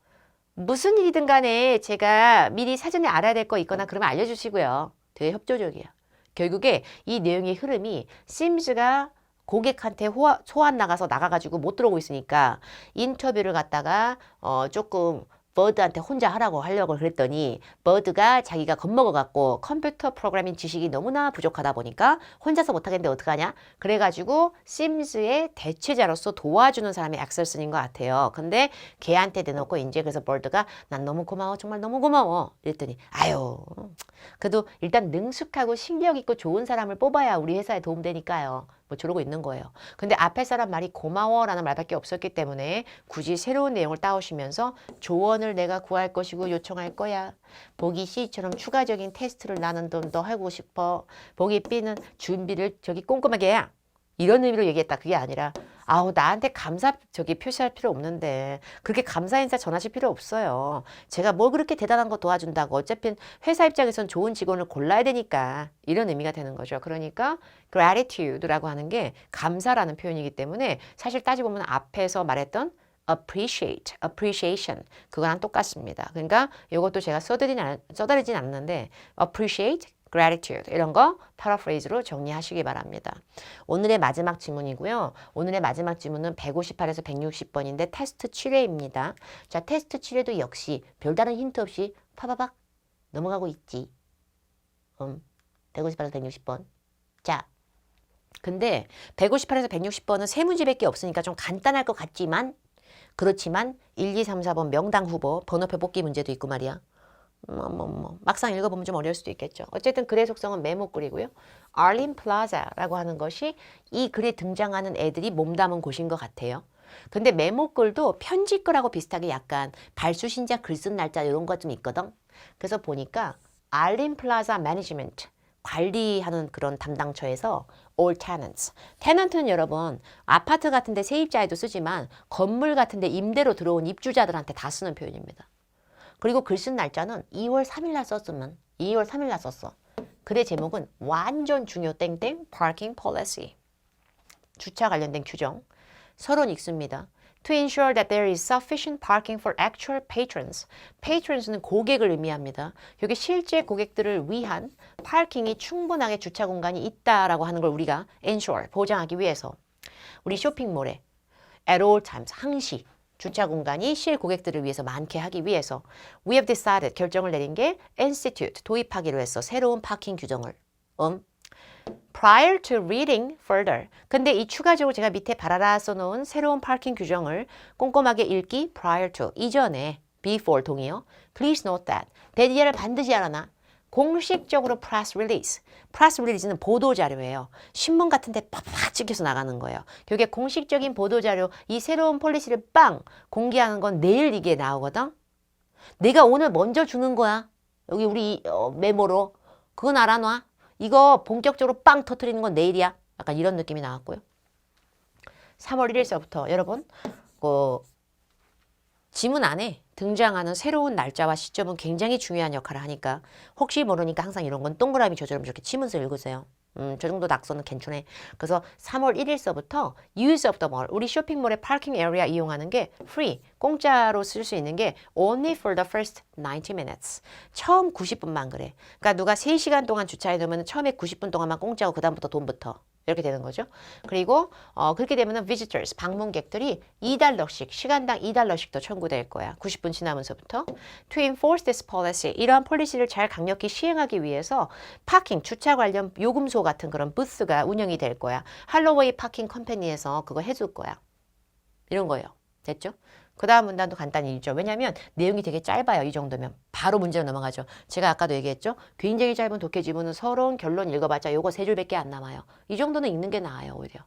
무슨 일이든 간에 제가 미리 사전에 알아야 될 거 있거나 그러면 알려주시고요. 되게 협조적이에요. 결국에 이 내용의 흐름이 심스가 고객한테 소환 나가가지고 못 들어오고 있으니까 인터뷰를 갖다가 조금 버드한테 혼자 하려고 그랬더니 버드가 자기가 겁먹어갖고 컴퓨터 프로그래밍 지식이 너무나 부족하다 보니까 혼자서 못하겠는데 어떡하냐? 그래가지고 심스의 대체자로서 도와주는 사람이 엑셀슨인 것 같아요. 근데 걔한테 대놓고 이제 그래서 버드가 난 너무 고마워 정말 너무 고마워 이랬더니 아유 그래도 일단 능숙하고 실력 있고 좋은 사람을 뽑아야 우리 회사에 도움되니까요. 뭐 저러고 있는 거예요. 근데 앞에 사람 말이 고마워라는 말밖에 없었기 때문에 굳이 새로운 내용을 따오시면서 조언을 내가 구할 것이고 요청할 거야. 보기 C처럼 추가적인 테스트를 나는 좀 더 하고 싶어. 보기 B는 준비를 꼼꼼하게 해야. 이런 의미로 얘기했다. 그게 아니라 아우 나한테 감사 표시할 필요 없는데 그렇게 감사 인사 전하실 필요 없어요. 제가 뭘 그렇게 대단한 거 도와준다고 어차피 회사 입장에선 좋은 직원을 골라야 되니까 이런 의미가 되는 거죠. 그러니까 gratitude라고 하는 게 감사라는 표현이기 때문에 사실 따지고 보면 앞에서 말했던 appreciation 그거랑 똑같습니다. 그러니까 이것도 제가 써드리진 않는데 appreciate gratitude 이런 거 패러프레이즈로 정리하시기 바랍니다. 오늘의 마지막 지문이고요. 오늘의 마지막 지문은 158에서 160번인데 테스트 7회입니다. 자, 테스트 7회도 역시 별다른 힌트 없이 파바박 넘어가고 있지. 158에서 160번. 자, 근데 158에서 160번은 세 문제밖에 없으니까 좀 간단할 것 같지만 그렇지만 1, 2, 3, 4번 명당 후보 번호표 뽑기 문제도 있고 말이야. 막상 읽어보면 좀 어려울 수도 있겠죠. 어쨌든 글의 속성은 메모글이고요. 알린 플라자라고 하는 것이 이 글에 등장하는 애들이 몸담은 곳인 것 같아요. 근데 메모글도 편지글하고 비슷하게 약간 발수신자 글 쓴 날짜 이런 거 좀 있거든. 그래서 보니까 알린 플라자 매니지먼트 관리하는 그런 담당처에서 all tenants. 테넌트는 여러분 아파트 같은 데 세입자에도 쓰지만 건물 같은 데 임대로 들어온 입주자들한테 다 쓰는 표현입니다. 그리고 글 쓴 날짜는 2월 3일 날 썼으면 2월 3일 날 썼어. 글의 제목은 완전 중요 땡땡 parking policy. 주차 관련된 규정. 서론 읽습니다. To ensure that there is sufficient parking for actual patrons. patrons는 고객을 의미합니다. 여기 실제 고객들을 위한 파킹이 충분하게 주차 공간이 있다라고 하는 걸 우리가 ensure, 보장하기 위해서. 우리 쇼핑몰에 at all times, 항시 주차 공간이 실 고객들을 위해서 많게 하기 위해서 we have decided, 결정을 내린 게 institute, 도입하기로 했어. 새로운 파킹 규정을. prior to reading further. 근데 이 추가적으로 제가 밑에 바라라 써놓은 새로운 파킹 규정을 꼼꼼하게 읽기 prior to, 이전에 before 동의어. Please note that. 대디어를 반드시 알아놔. 공식적으로 press release. press release는 보도자료예요. 신문 같은 데 팍팍 찍혀서 나가는 거예요. 그게 공식적인 보도자료, 이 새로운 폴리시를 빵 공개하는 건 내일 이게 나오거든. 내가 오늘 먼저 주는 거야. 여기 우리 메모로. 그건 알아놔. 이거 본격적으로 빵 터뜨리는 건 내일이야. 약간 이런 느낌이 나왔고요. 3월 1일서부터 여러분 지문 안에 등장하는 새로운 날짜와 시점은 굉장히 중요한 역할을 하니까 혹시 모르니까 항상 이런 건 동그라미 조절하면 이렇게 치면서 읽으세요. 저 정도 낙서는 괜찮네. 그래서 3월 1일서부터 use of the mall, 우리 쇼핑몰의 파킹 에리아 이용하는 게 free, 공짜로 쓸 수 있는 게 only for the first 90 minutes. 처음 90분만 그래. 그러니까 누가 3시간 동안 주차해 두면 처음에 90분 동안만 공짜고 그다음부터 돈부터. 이렇게 되는 거죠. 그리고 그렇게 되면은 visitors, 방문객들이 $2씩, 시간당 $2씩 더 청구될 거야. 90분 지나면서부터. To enforce this policy, 이러한 폴리시를 잘 강력히 시행하기 위해서 파킹, 주차 관련 요금소 같은 그런 부스가 운영이 될 거야. 할로웨이 파킹 컴퍼니에서 그거 해줄 거야. 이런 거예요. 됐죠? 그 다음 문단도 간단히 읽죠. 왜냐하면 내용이 되게 짧아요. 이 정도면. 바로 문제로 넘어가죠. 제가 아까도 얘기했죠. 굉장히 짧은 독해 지문은 서러운 결론 읽어봤자 요거 3줄밖에 안 남아요. 이 정도는 읽는 게 나아요. 오히려.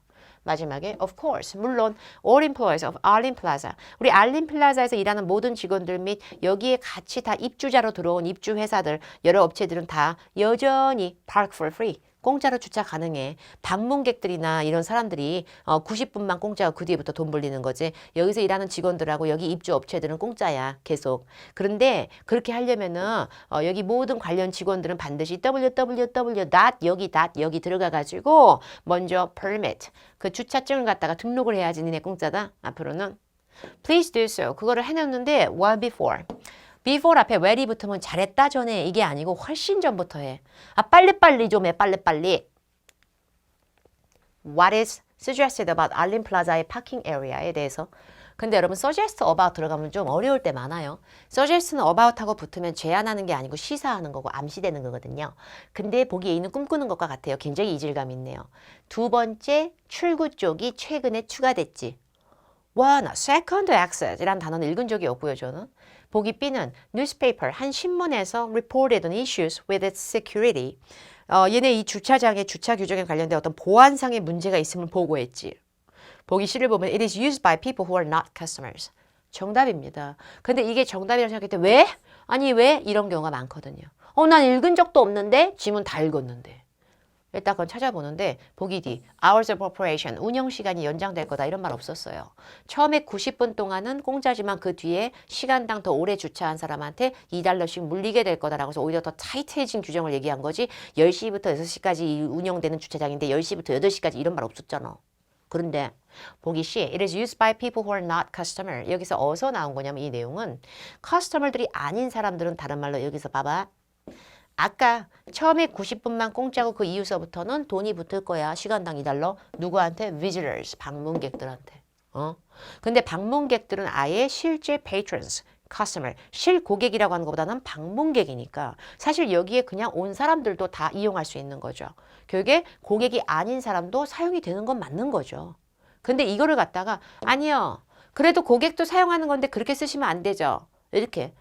마지막에 of course, 물론 all employees of Arlene Plaza, 우리 알린 플라자에서 일하는 모든 직원들 및 여기에 같이 다 입주자로 들어온 입주 회사들, 여러 업체들은 다 여전히 park for free, 공짜로 주차 가능해. 방문객들이나 이런 사람들이 90분만 공짜고 그 뒤에부터 돈 불리는 거지. 여기서 일하는 직원들하고 여기 입주 업체들은 공짜야. 계속. 그런데 그렇게 하려면은 여기 모든 관련 직원들은 반드시 여기 들어가가지고 먼저 permit, 그 주차증을 갖다가 등록을 해야지 니네 공짜다. 앞으로는. Please do so. 그거를 해놨는데 while before. before 앞에 where이 붙으면 잘했다 전에 이게 아니고 훨씬 전부터 해. 빨리빨리 좀 해. 빨리빨리. What is suggested about Arlene Plaza의 parking area에 대해서. 근데 여러분 suggest about 들어가면 좀 어려울 때 많아요. suggest는 about하고 붙으면 제안하는 게 아니고 시사하는 거고 암시되는 거거든요. 근데 보기에 있는 꿈꾸는 것과 같아요. 굉장히 이질감이 있네요. 두 번째 출구 쪽이 최근에 추가됐지. 와, 나 second access이라는 단어는 읽은 적이 없고요. 저는. 보기 B는 newspaper, 한 신문에서 reported on issues with its security. 얘네 이 주차장의 주차 규정에 관련된 어떤 보안상의 문제가 있음을 보고했지. 보기 C를 보면 it is used by people who are not customers. 정답입니다. 근데 이게 정답이라고 생각할 때 왜? 아니 왜? 이런 경우가 많거든요. 난 읽은 적도 없는데 지문 다 읽었는데. 일단 그건 찾아보는데 보기 D, hours of operation, 운영 시간이 연장될 거다 이런 말 없었어요. 처음에 90분 동안은 공짜지만 그 뒤에 시간당 더 오래 주차한 사람한테 $2씩 물리게 될 거다라고 해서 오히려 더 타이트해진 규정을 얘기한 거지. 10시부터 6시까지 운영되는 주차장인데 10시부터 8시까지 이런 말 없었잖아. 그런데 보기 C, it is used by people who are not customer. 여기서 어디서 나온 거냐면 이 내용은 커스터머들이 아닌 사람들은 다른 말로 여기서 봐봐. 아까 처음에 90분만 공짜고 그 이후서부터는 돈이 붙을 거야. 시간당 $2. 누구한테? visitors, 방문객들한테. 근데 방문객들은 아예 실제 patrons, customer, 실고객이라고 하는 것보다는 방문객이니까 사실 여기에 그냥 온 사람들도 다 이용할 수 있는 거죠. 결국에 고객이 아닌 사람도 사용이 되는 건 맞는 거죠. 근데 이거를 갖다가 아니요. 그래도 고객도 사용하는 건데 그렇게 쓰시면 안 되죠. 이렇게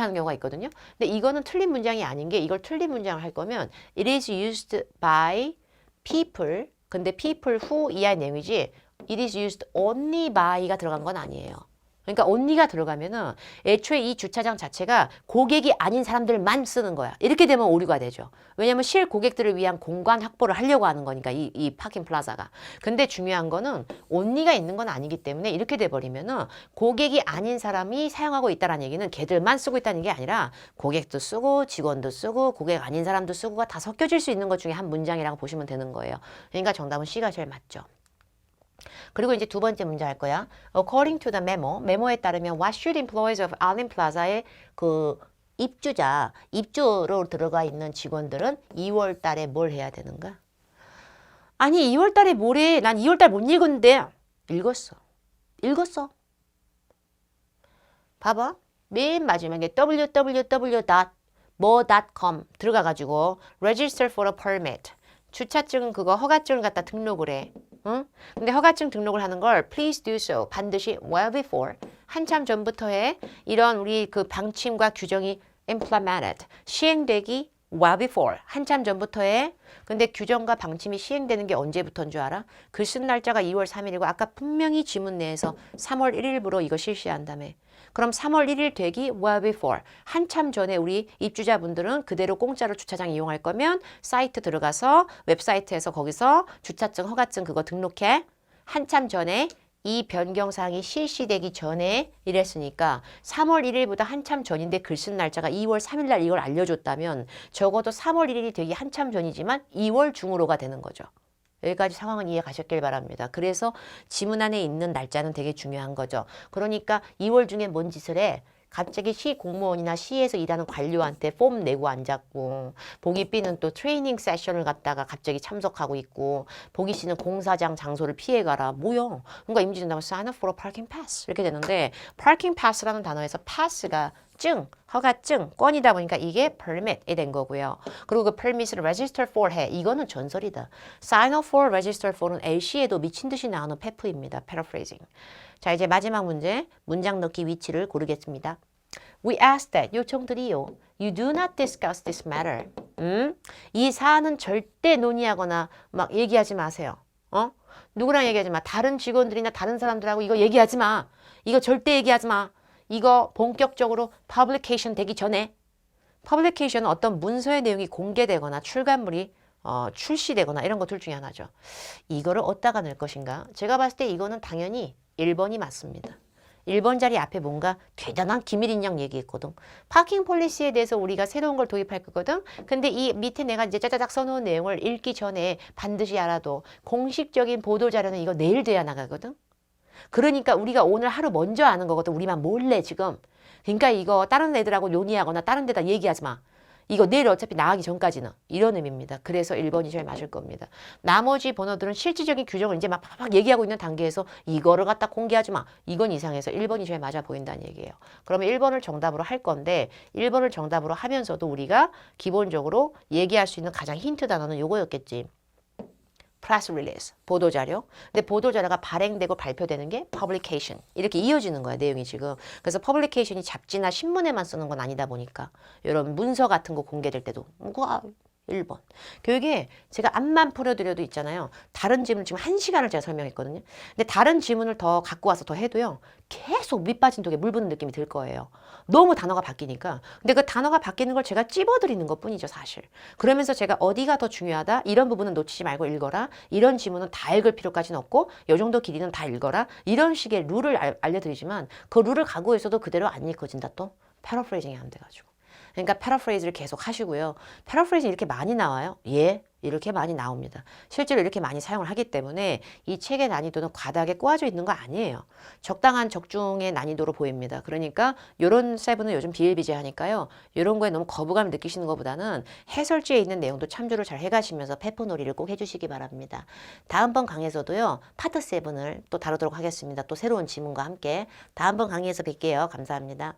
하는 경우가 있거든요. 근데 이거는 틀린 문장이 아닌 게 이걸 틀린 문장을 할 거면 it is used by people. 근데 people who 이하의 내용이지 it is used only by가 들어간 건 아니에요. 그러니까 only가 들어가면은 애초에 이 주차장 자체가 고객이 아닌 사람들만 쓰는 거야. 이렇게 되면 오류가 되죠. 왜냐면 실 고객들을 위한 공간 확보를 하려고 하는 거니까 이 파킹 플라자가. 근데 중요한 거는 only가 있는 건 아니기 때문에 이렇게 돼버리면은 고객이 아닌 사람이 사용하고 있다는 얘기는 걔들만 쓰고 있다는 게 아니라 고객도 쓰고 직원도 쓰고 고객 아닌 사람도 쓰고가 다 섞여질 수 있는 것 중에 한 문장이라고 보시면 되는 거예요. 그러니까 정답은 C가 제일 맞죠. 그리고 이제 두 번째 문제 할 거야. According to the memo, 메모에 따르면 what should employees of Arlene Plaza의 그 입주로 들어가 있는 직원들은 2월 달에 뭘 해야 되는가? 아니 2월 달에 뭐래? 난 2월 달 못 읽었는데. 읽었어. 봐봐. 맨 마지막에 www.mo.com 들어가가지고 register for a permit. 주차증은 그거 허가증을 갖다 등록을 해. 응? 근데 허가증 등록을 하는 걸 please do so. 반드시 well before. 한참 전부터 해. 이런 우리 그 방침과 규정이 implemented. 시행되기 well before. 한참 전부터 해. 근데 규정과 방침이 시행되는 게 언제부터인 줄 알아? 글 쓴 날짜가 2월 3일이고 아까 분명히 지문 내에서 3월 1일부로 이거 실시한다며. 그럼 3월 1일 되기 well before. 한참 전에 우리 입주자분들은 그대로 공짜로 주차장 이용할 거면 사이트 들어가서 웹사이트에서 거기서 주차증, 허가증 그거 등록해. 한참 전에 이 변경사항이 실시되기 전에 이랬으니까 3월 1일보다 한참 전인데 글 쓴 날짜가 2월 3일 날 이걸 알려줬다면 적어도 3월 1일이 되기 한참 전이지만 2월 중으로가 되는 거죠. 여기까지 상황은 이해 가셨길 바랍니다. 그래서 지문 안에 있는 날짜는 되게 중요한 거죠. 그러니까 2월 중에 뭔 짓을 해? 갑자기 시 공무원이나 시에서 일하는 관료한테 폼 내고 앉았고, 보기 B는 또 트레이닝 세션을 갖다가 갑자기 참석하고 있고, 보기 C는 공사장 장소를 피해가라. 뭐야? 그러니까 임시준 나면 sign up for a parking pass 이렇게 되는데, parking pass라는 단어에서 pass가 증, 허가증, 건이다 보니까 이게 permit이 된 거고요. 그리고 그 permit을 register for 해. 이거는 전설이다. sign up for, register for는 LC에도 미친 듯이 나오는 패프입니다. paraphrasing. 자, 이제 마지막 문제, 문장 넣기 위치를 고르겠습니다. We ask that, 요청드리요. You do not discuss this matter. 이 사안은 절대 논의하거나 막 얘기하지 마세요. 누구랑 얘기하지 마. 다른 직원들이나 다른 사람들하고 이거 얘기하지 마. 이거 절대 얘기하지 마. 이거 본격적으로 publication 되기 전에, publication은 어떤 문서의 내용이 공개되거나 출간물이 출시되거나 이런 것들 중에 하나죠. 이거를 어디다가 넣을 것인가? 제가 봤을 때 이거는 당연히 1번이 맞습니다. 1번 자리 앞에 뭔가 대단한 기밀 인양 얘기했거든. 파킹 폴리시에 대해서 우리가 새로운 걸 도입할 거거든. 근데 이 밑에 내가 이제 짜자작 써놓은 내용을 읽기 전에 반드시 알아도 공식적인 보도 자료는 이거 내일 돼야 나가거든. 그러니까 우리가 오늘 하루 먼저 아는 거거든. 우리만 몰래 지금. 그러니까 이거 다른 애들하고 논의하거나 다른 데다 얘기하지 마. 이거 내일 어차피 나가기 전까지는. 이런 의미입니다. 그래서 1번이 제일 맞을 겁니다. 나머지 번호들은 실질적인 규정을 이제 막 얘기하고 있는 단계에서 이거를 갖다 공개하지 마. 이건 이상해서 1번이 제일 맞아 보인다는 얘기예요. 그러면 1번을 정답으로 할 건데 1번을 정답으로 하면서도 우리가 기본적으로 얘기할 수 있는 가장 힌트 단어는 요거였겠지. press release, 보도자료. 근데 보도자료가 발행되고 발표되는 게 publication. 이렇게 이어지는 거야, 내용이 지금. 그래서 publication이 잡지나 신문에만 쓰는 건 아니다 보니까 이런 문서 같은 거 공개될 때도 1번. 교육에 제가 앞만 풀어드려도 있잖아요. 다른 지문 지금 1시간을 제가 설명했거든요. 근데 다른 지문을 더 갖고 와서 더 해도요. 계속 밑 빠진 독에 물 붓는 느낌이 들 거예요. 너무 단어가 바뀌니까. 근데 그 단어가 바뀌는 걸 제가 찝어드리는 것 뿐이죠, 사실. 그러면서 제가 어디가 더 중요하다? 이런 부분은 놓치지 말고 읽어라. 이런 지문은 다 읽을 필요까지는 없고 요 정도 길이는 다 읽어라. 이런 식의 룰을 알려드리지만 그 룰을 갖고 있어도 그대로 안 읽혀진다 또. 패러프레이징이 안 돼가지고. 그러니까 패러프레이즈를 계속 하시고요. 패러프레이징 이렇게 많이 나와요? 예, 이렇게 많이 나옵니다. 실제로 이렇게 많이 사용을 하기 때문에 이 책의 난이도는 과다하게 꼬아져 있는 거 아니에요. 적당한 적중의 난이도로 보입니다. 그러니까 이런 세븐은 요즘 비일비재하니까요. 이런 거에 너무 거부감 느끼시는 것보다는 해설지에 있는 내용도 참조를 잘 해가시면서 페프놀이를 꼭 해주시기 바랍니다. 다음번 강의에서도요. 파트 7을 또 다루도록 하겠습니다. 또 새로운 지문과 함께 다음번 강의에서 뵐게요. 감사합니다.